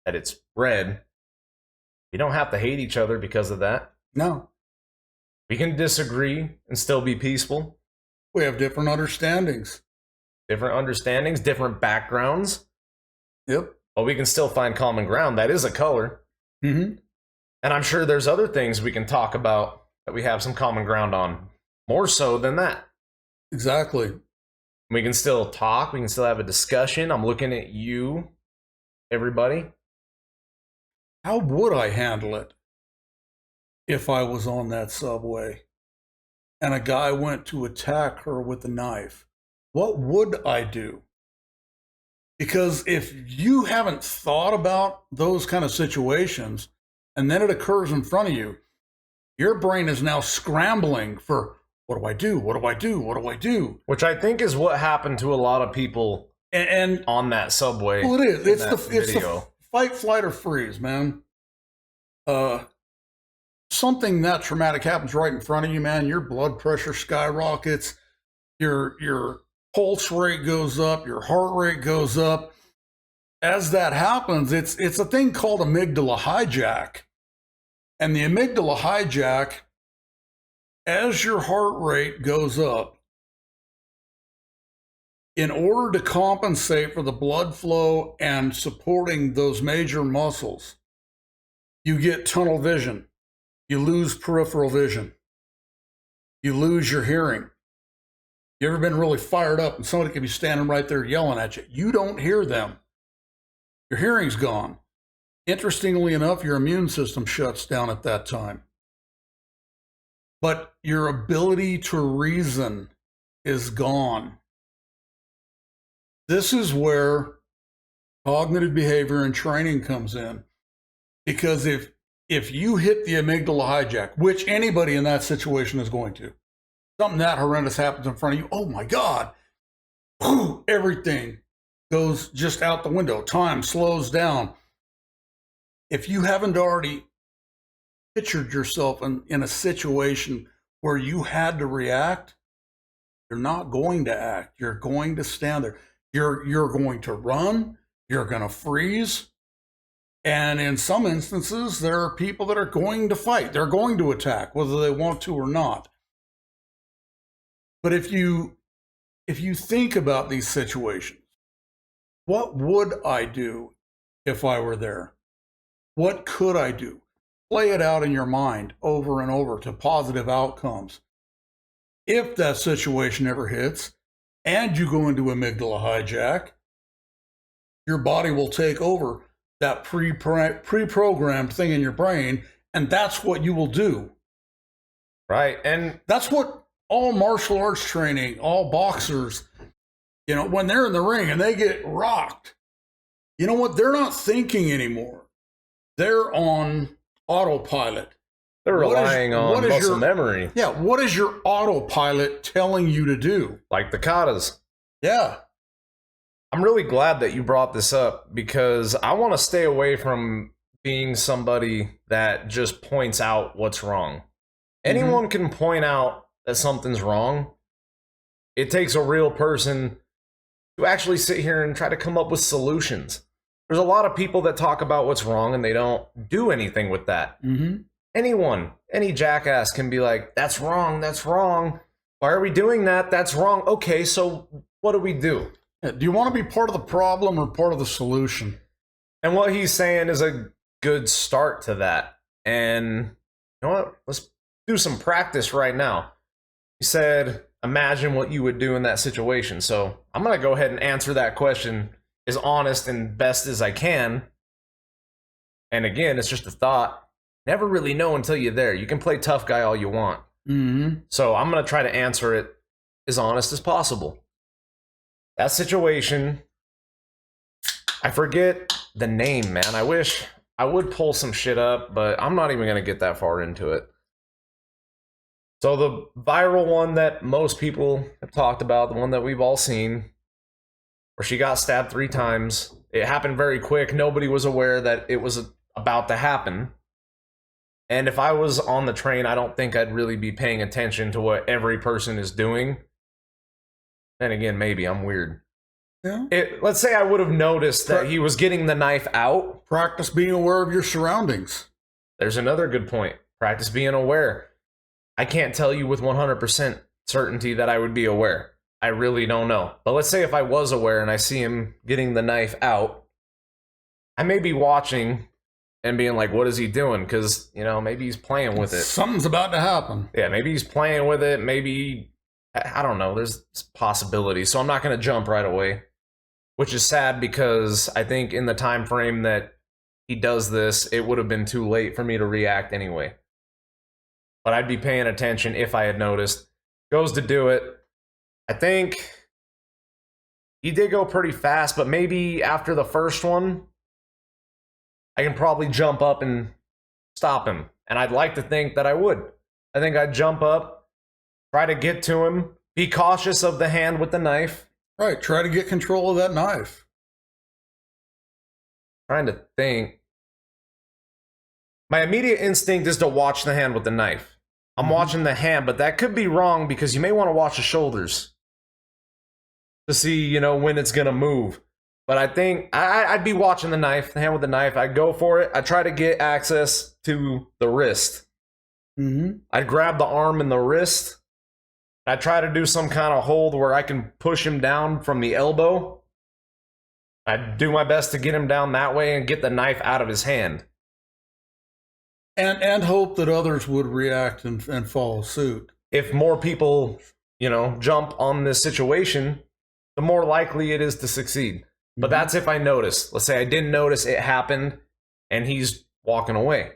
that it's red, we don't have to hate each other because of that. No. We can disagree and still be peaceful. We have different understandings. Different understandings, different backgrounds. Yep. But we can still find common ground. That is a color. Mm-hmm. And I'm sure there's other things we can talk about that we have some common ground on. More so than that. Exactly. We can still talk. We can still have a discussion. I'm looking at you, everybody. How would I handle it if I was on that subway and a guy went to attack her with a knife? What would I do? Because if you haven't thought about those kind of situations and then it occurs in front of you, your brain is now scrambling for, what do I do? What do I do? What do I do? Which I think is what happened to a lot of people And on that subway. well, it is. in It's that the video. fight, flight, or freeze, man. Something that traumatic happens right in front of you, man. Your blood pressure skyrockets. Your pulse rate goes up. Your heart rate goes up. As that happens, it's a thing called amygdala hijack. And the amygdala hijack, as your heart rate goes up, in order to compensate for the blood flow and supporting those major muscles, you get tunnel vision. You lose peripheral vision. You lose your hearing. You ever been really fired up and somebody could be standing right there yelling at you? You don't hear them. Your hearing's gone. Interestingly enough, your immune system shuts down at that time. But your ability to reason is gone. This is where cognitive behavior and training comes in. Because if you hit the amygdala hijack, which anybody in that situation is going to, something that horrendous happens in front of you, oh my God, everything goes just out the window. Time slows down. If you haven't already pictured yourself in a situation where you had to react, you're not going to act. You're going to stand there. You're going to run. You're going to freeze. And in some instances, there are people that are going to fight. They're going to attack, whether they want to or not. But if you think about these situations, what would I do if I were there? What could I do? Play it out in your mind over and over to positive outcomes. If that situation ever hits and you go into amygdala hijack, your body will take over that pre-programmed thing in your brain, and that's what you will do. Right. And that's what all martial arts training, all boxers, when they're in the ring and they get rocked, you know what? They're not thinking anymore. They're on autopilot. They're relying on muscle memory. Yeah. What is your autopilot telling you to do? Like the katas. Yeah. I'm really glad that you brought this up because I want to stay away from being somebody that just points out what's wrong. Anyone can point out that something's wrong. It takes a real person to actually sit here and try to come up with solutions. There's a lot of people that talk about what's wrong and they don't do anything with that. Anyone, any jackass can be like, that's wrong, that's wrong. Why are we doing that? That's wrong. Okay, so what do we do? Do you want to be part of the problem or part of the solution? And what he's saying is a good start to that. And you know what? Let's do some practice right now. He said, imagine what you would do in that situation. So I'm going to go ahead and answer that question as honest and best as I can. And again, it's just a thought. Never really know until you're there. You can play tough guy all you want. So I'm going to try to answer it as honest as possible. That situation, I forget the name, man. I wish I would pull some shit up, but I'm not even going to get that far into it. So the viral one that most people have talked about, the one that we've all seen, where she got stabbed 3 times. It happened very quick. Nobody was aware that it was about to happen. And if I was on the train, I don't think I'd really be paying attention to what every person is doing. Then again, maybe I'm weird. Yeah. Let's say I would have noticed that he was getting the knife out. Practice being aware of your surroundings. There's another good point. Practice being aware. I can't tell you with 100% certainty that I would be aware. I really don't know. But let's say if I was aware and I see him getting the knife out, I may be watching and being like, what is he doing? Because, maybe he's playing with it. Something's about to happen. Yeah, maybe he's playing with it. Maybe, I don't know. There's possibilities. So I'm not going to jump right away, which is sad because I think in the time frame that he does this, it would have been too late for me to react anyway. But I'd be paying attention if I had noticed. Goes to do it. I think he did go pretty fast, but maybe after the first one, I can probably jump up and stop him. And I'd like to think that I would. I think I'd jump up, try to get to him, be cautious of the hand with the knife. Right, try to get control of that knife. Trying to think. My immediate instinct is to watch the hand with the knife. I'm watching the hand, but that could be wrong because you may want to watch the shoulders to see, when it's going to move. But I think I'd be watching the knife, the hand with the knife. I'd go for it. I'd try to get access to the wrist. I'd grab the arm and the wrist. I'd try to do some kind of hold where I can push him down from the elbow. I'd do my best to get him down that way and get the knife out of his hand. And hope that others would react and follow suit. If more people, jump on this situation, the more likely it is to succeed. But that's if I notice. Let's say I didn't notice it happened and he's walking away.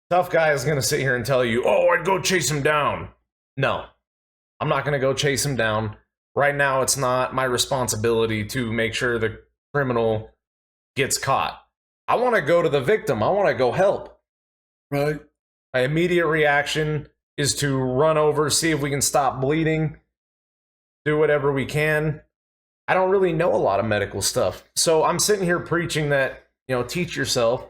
Tough guy is going to sit here and tell you, oh, I'd go chase him down. No, I'm not going to go chase him down. Right now, it's not my responsibility to make sure the criminal gets caught. I want to go to the victim. I want to go help. Right. My immediate reaction is to run over, see if we can stop bleeding, do whatever we can. I don't really know a lot of medical stuff. So I'm sitting here preaching that, teach yourself.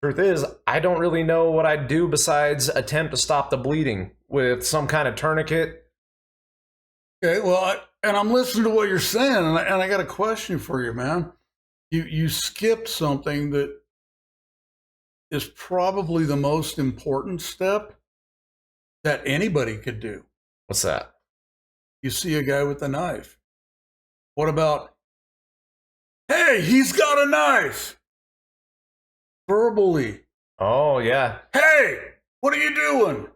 Truth is, I don't really know what I'd do besides attempt to stop the bleeding with some kind of tourniquet. Okay, well, I'm listening to what you're saying, and I got a question for you, man. You skipped something that is probably the most important step that anybody could do. What's that? You see a guy with a knife. What about, hey, he's got a knife? Verbally. Oh, yeah. Hey, what are you doing?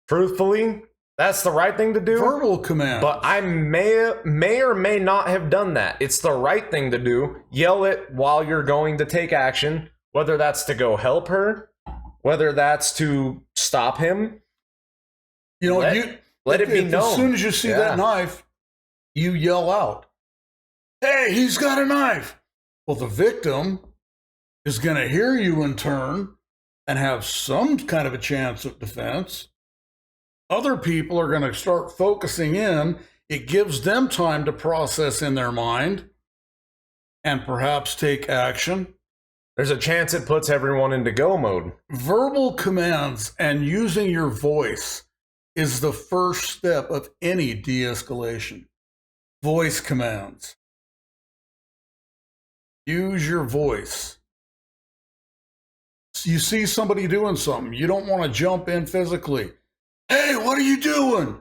Truthfully, that's the right thing to do. Verbal command. But I may or may not have done that. It's the right thing to do. Yell it while you're going to take action, whether that's to go help her, whether that's to stop him. Let it be known. As soon as you see that knife, you yell out, hey, he's got a knife. Well, the victim is going to hear you in turn and have some kind of a chance of defense. Other people are going to start focusing in. It gives them time to process in their mind and perhaps take action. There's a chance it puts everyone into go mode. Verbal commands and using your voice is the first step of any de-escalation. Voice commands. Use your voice. You see somebody doing something, you don't want to jump in physically. Hey, what are you doing?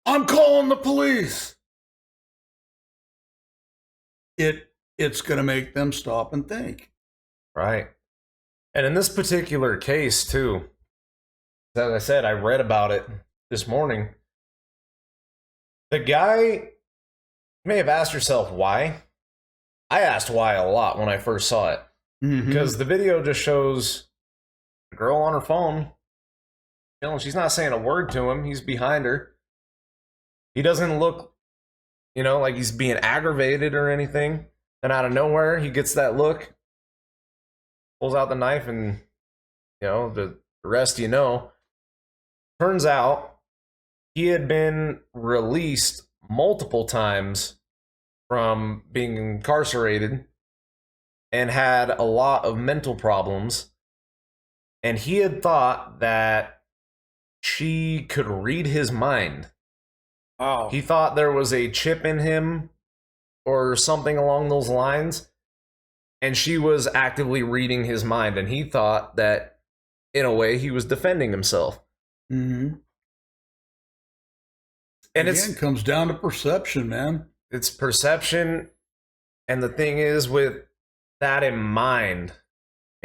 I'm calling the police. It's going to make them stop and think. Right. And in this particular case, too, as I said, I read about it this morning. The guy may have asked yourself why. I asked why a lot when I first saw it. Mm-hmm. Because the video just shows a girl on her phone. She's not saying a word to him. He's behind her. He doesn't look, like he's being aggravated or anything. Then out of nowhere, he gets that look, pulls out the knife, and, the rest Turns out he had been released multiple times from being incarcerated and had a lot of mental problems. And he had thought that she could read his mind. Wow. He thought there was a chip in him or something along those lines. And she was actively reading his mind. And he thought that, in a way, he was defending himself. Mm-hmm. And it comes down to perception, man. It's perception. And the thing is, with that in mind,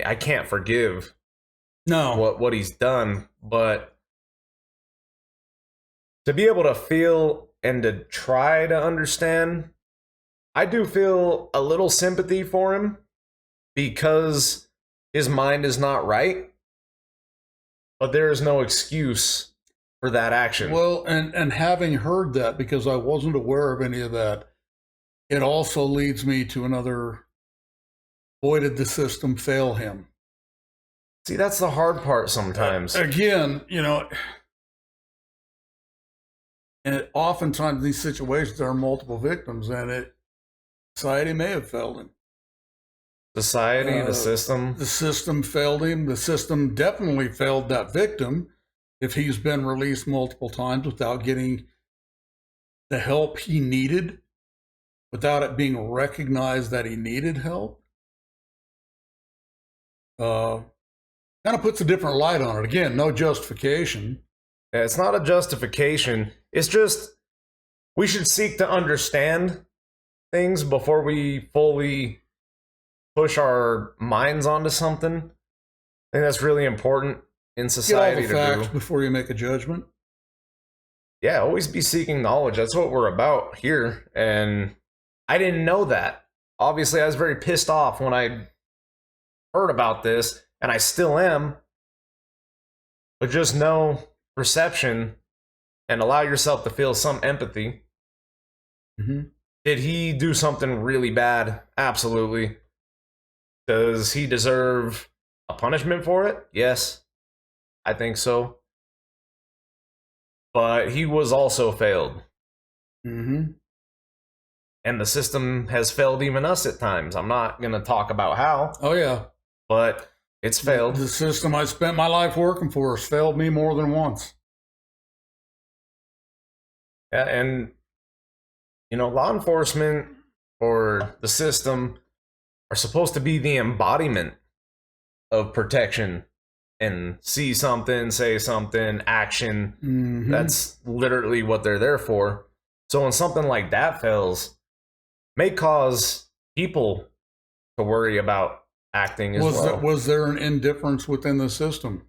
I can't forgive what he's done, but to be able to feel and to try to understand, I do feel a little sympathy for him because his mind is not right, but there is no excuse for that action. Well, and having heard that, because I wasn't aware of any of that, it also leads me to another, boy, did the system fail him. See, that's the hard part sometimes. Again, and oftentimes in these situations there are multiple victims, and society may have failed him. Society, the system. The system failed him. The system definitely failed that victim if he's been released multiple times without getting the help he needed, without it being recognized that he needed help. Kind of puts a different light on it. Again, no justification. Yeah, it's not a justification. It's just we should seek to understand things before we fully push our minds onto something. I think that's really important in society Get all the to facts do. Before you make a judgment. Yeah, always be seeking knowledge. That's what we're about here. And I didn't know that. obviously I was very pissed off when I heard about this, and I still am. But just know perception and allow yourself to feel some empathy. Mm-hmm. Did he do something really bad? Absolutely. Does he deserve a punishment for it? Yes, I think so. But he was also failed. Mm-hmm. And the system has failed even us at times. I'm not going to talk about how, Oh, yeah. but it's failed. The system I spent my life working for has failed me more than once. Yeah, and, law enforcement or the system are supposed to be the embodiment of protection and see something, say something, action. Mm-hmm. That's literally what they're there for. So when something like that fails, may cause people to worry about acting as well. Was there an indifference within the system?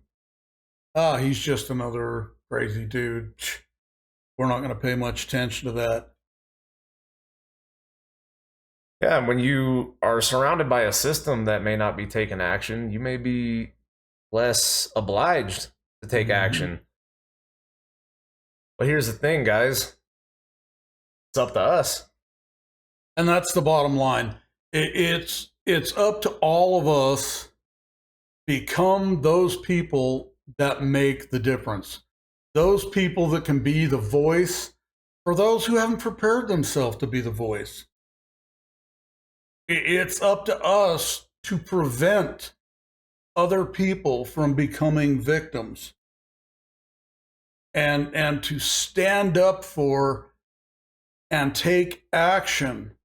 He's just another crazy dude. We're not going to pay much attention to that. Yeah, when you are surrounded by a system that may not be taking action, you may be less obliged to take action. But here's the thing, guys. It's up to us. And that's the bottom line. It's up to all of us become those people that make the difference. Those people that can be the voice for those who haven't prepared themselves to be the voice. It's up to us to prevent other people from becoming victims and to stand up for and take action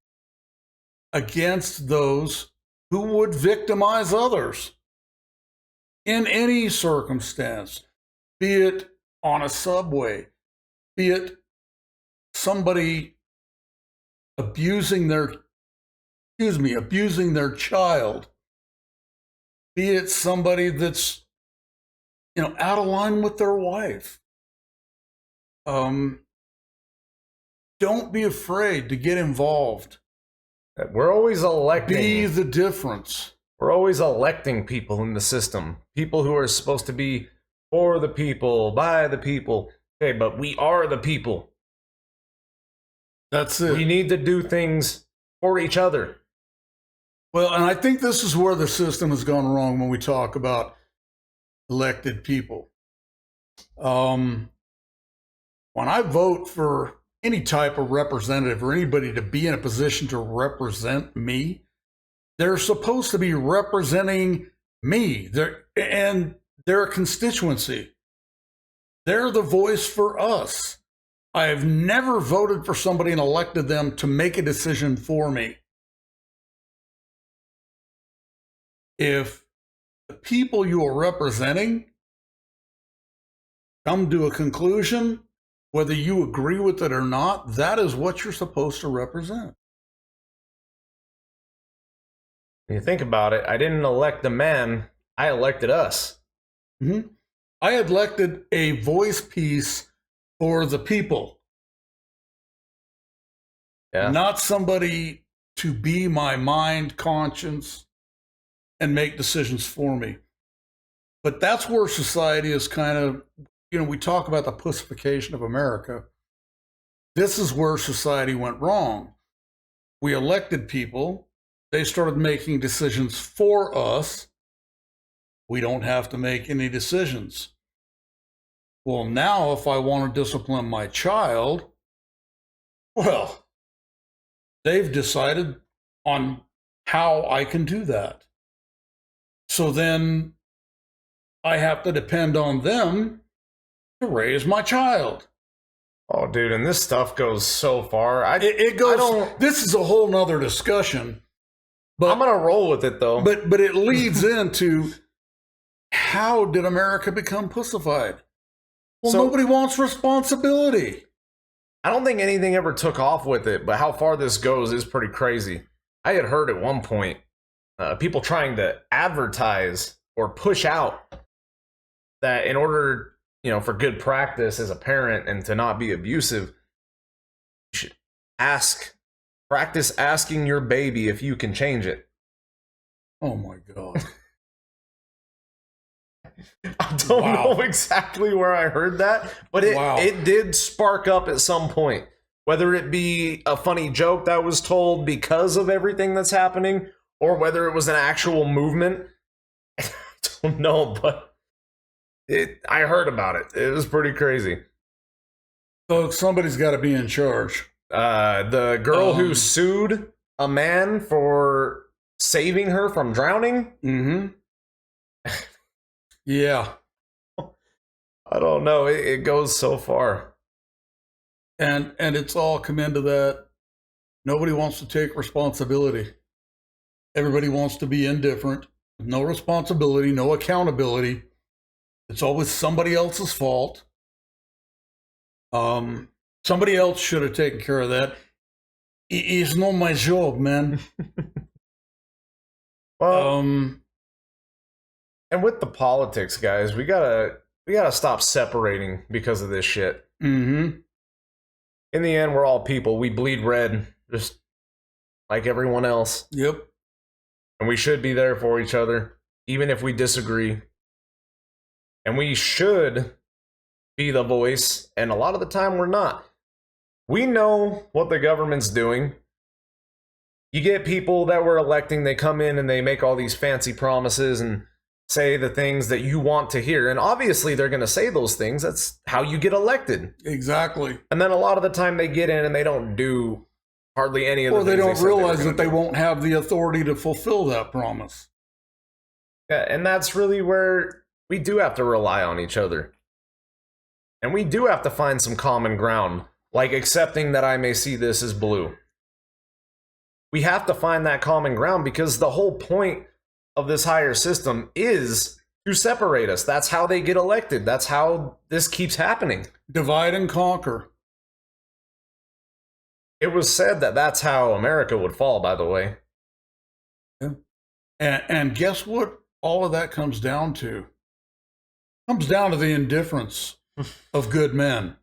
against those who would victimize others in any circumstance, be it on a subway, be it somebody abusing their child, be it somebody that's out of line with their wife. Don't be afraid to get involved. We're always electing. Be the difference. We're always electing people in the system. People who are supposed to be for the people, by the people. Okay, but we are the people. That's it. We need to do things for each other. Well, and I think this is where the system has gone wrong when we talk about elected people. When I vote for any type of representative or anybody to be in a position to represent me, they're supposed to be representing me and their constituency. They're the voice for us. I have never voted for somebody and elected them to make a decision for me. If the people you are representing come to a conclusion, whether you agree with it or not, that is what you're supposed to represent. When you think about it, I didn't elect the man, I elected us. Mm-hmm. I elected a voice piece for the people. Yeah. Not somebody to be my mind, conscience, and make decisions for me. But that's where society is kind of, we talk about the pussification of America. This is where society went wrong. We elected people. They started making decisions for us. We don't have to make any decisions. Well, now if I want to discipline my child, well, they've decided on how I can do that. So then I have to depend on them to raise my child. Oh, dude, and this stuff goes so far. This is a whole nother discussion. But I'm gonna roll with it though. But it leads into how did America become pussified? Well, nobody wants responsibility. I don't think anything ever took off with it, but how far this goes is pretty crazy. I had heard at one point people trying to advertise or push out that in order, for good practice as a parent and to not be abusive, you should ask Practice asking your baby if you can change it. Oh my God. I don't Wow. know exactly where I heard that, but it did spark up at some point. Whether it be a funny joke that was told because of everything that's happening, or whether it was an actual movement, I don't know, but I heard about it. It was pretty crazy. So somebody's got to be in charge. The girl who sued a man for saving her from drowning. Mm-hmm. Yeah. I don't know. It goes so far. And it's all come into that. Nobody wants to take responsibility. Everybody wants to be indifferent. No responsibility, no accountability. It's always somebody else's fault. Somebody else should have taken care of that. It's not my job, man. Well, and with the politics, guys, we gotta stop separating because of this shit. Mm-hmm. In the end, we're all people. We bleed red, just like everyone else. Yep. And we should be there for each other, even if we disagree. And we should be the voice, and a lot of the time we're not. We know what the government's doing. You get people that we're electing, they come in and they make all these fancy promises and say the things that you want to hear. And obviously they're going to say those things. That's how you get elected. Exactly. And then a lot of the time they get in and they don't do hardly any of the things. Or they don't realize that they won't have the authority to fulfill that promise. Yeah, and that's really where we do have to rely on each other. And we do have to find some common ground, like accepting that I may see this as blue. We have to find that common ground because the whole point of this higher system is to separate us. That's how they get elected. That's how this keeps happening. Divide and conquer. It was said that that's how America would fall, by the way. Yeah. And guess what all of that comes down to? It comes down to the indifference of good men.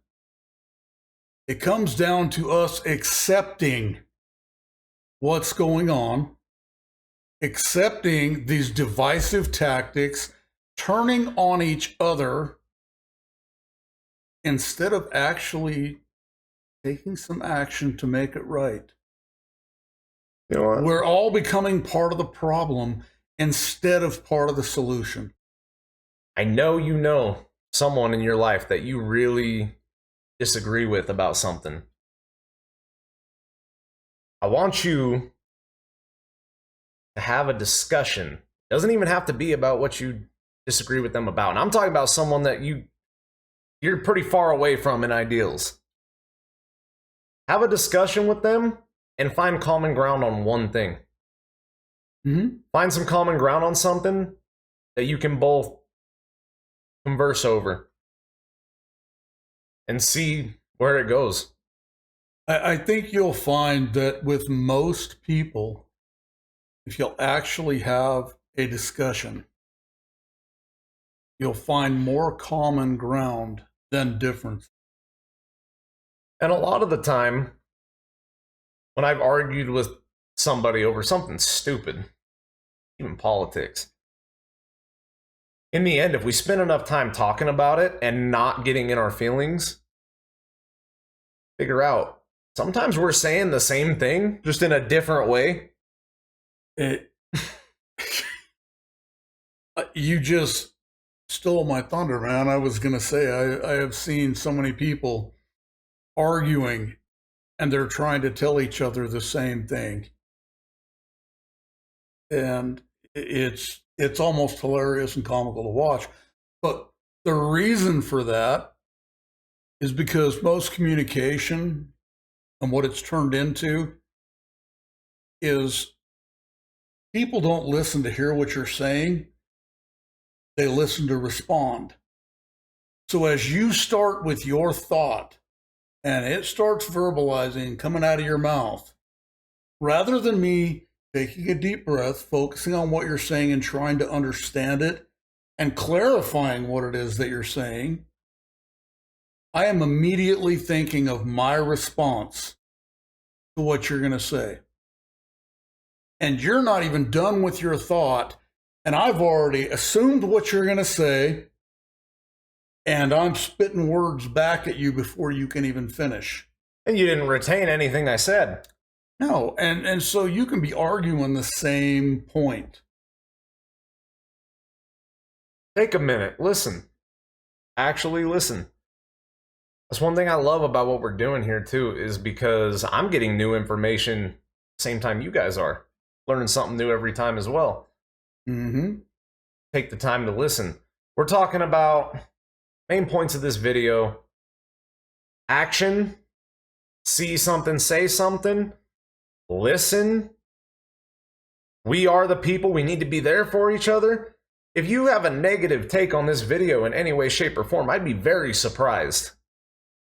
It comes down to us accepting what's going on, accepting these divisive tactics, turning on each other instead of actually taking some action to make it right. You know what? We're all becoming part of the problem instead of part of the solution. I know you know someone in your life that you really disagree with about something. I want you to have a discussion. It doesn't even have to be about what you disagree with them about. And I'm talking about someone that you're pretty far away from in ideals. Have a discussion with them and find common ground on one thing. Mm-hmm. Find some common ground on something that you can both converse over and see where it goes. I think you'll find that with most people, if you'll actually have a discussion, you'll find more common ground than difference. And a lot of the time, when I've argued with somebody over something stupid, even politics, in the end, if we spend enough time talking about it and not getting in our feelings, figure out sometimes we're saying the same thing, just in a different way. You just stole my thunder, man. I was going to say, I have seen so many people arguing and they're trying to tell each other the same thing. And it's almost hilarious and comical to watch. But the reason for that is because most communication and what it's turned into is people don't listen to hear what you're saying. They listen to respond. So as you start with your thought and it starts verbalizing, coming out of your mouth, rather than me taking a deep breath, focusing on what you're saying and trying to understand it and clarifying what it is that you're saying, I am immediately thinking of my response to what you're going to say. And you're not even done with your thought, and I've already assumed what you're going to say, and I'm spitting words back at you before you can even finish. And you didn't retain anything I said. No, and so you can be arguing the same point. Take a minute. Listen. Actually listen. That's one thing I love about what we're doing here, too, is because I'm getting new information same time you guys are. Learning something new every time as well. Mm-hmm. Take the time to listen. We're talking about main points of this video. Action. See something, say something. Listen. We are the people. We need to be there for each other. If you have a negative take on this video in any way, shape, or form, I'd be very surprised.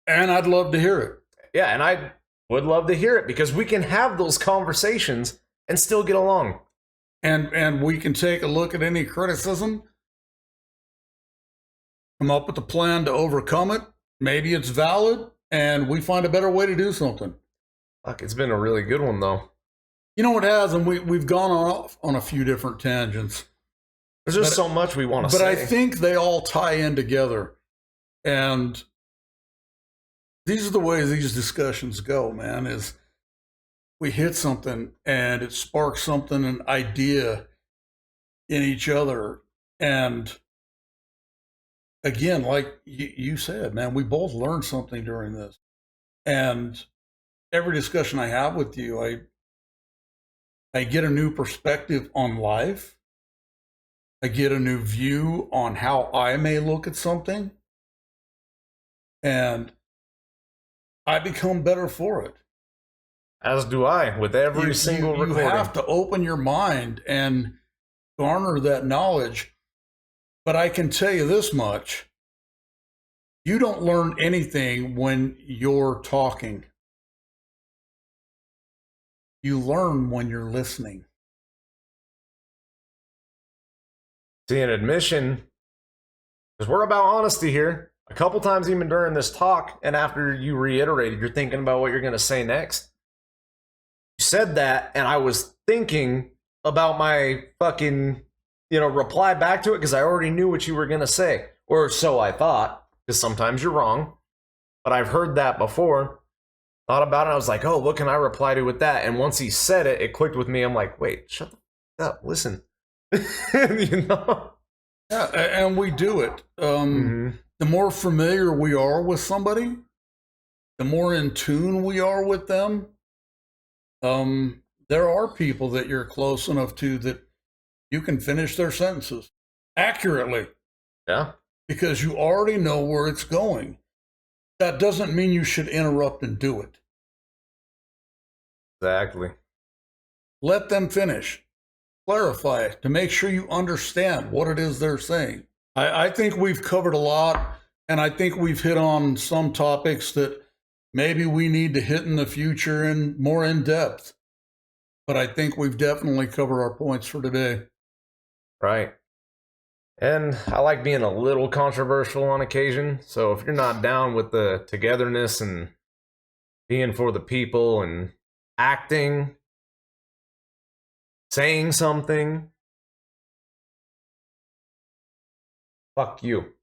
And I'd love to hear it. Yeah, and I would love to hear it because we can have those conversations and still get along. And we can take a look at any criticism, come up with a plan to overcome it. Maybe it's valid, and we find a better way to do something. Fuck, it's been a really good one, though. You know, it has, and we've gone off on a few different tangents. There's just so much we want to say. But I think they all tie in together. And these are the ways these discussions go, man, is we hit something and it sparks something, an idea in each other. And again, like you said, man, we both learned something during this. And every discussion I have with you, I get a new perspective on life. I get a new view on how I may look at something. And I become better for it. As do I, with every single recording. You have to open your mind and garner that knowledge. But I can tell you this much. You don't learn anything when you're talking. You learn when you're listening. See, an admission, because we're about honesty here. A couple times even during this talk, and after you reiterated, you're thinking about what you're going to say next. You said that, and I was thinking about my fucking, reply back to it, because I already knew what you were going to say. Or so I thought, because sometimes you're wrong. But I've heard that before. Thought about it, I was like, oh, what can I reply to with that? And once he said it, it clicked with me. I'm like, wait, shut the fuck up, listen. Yeah, and we do it. The more familiar we are with somebody, the more in tune we are with them. There are people that you're close enough to that you can finish their sentences accurately. Yeah. Because you already know where it's going. That doesn't mean you should interrupt and do it. Exactly. Let them finish. Clarify to make sure you understand what it is they're saying. I think we've covered a lot, and I think we've hit on some topics that maybe we need to hit in the future and more in depth. But I think we've definitely covered our points for today. Right. And I like being a little controversial on occasion. So if you're not down with the togetherness and being for the people and acting, saying something, fuck you.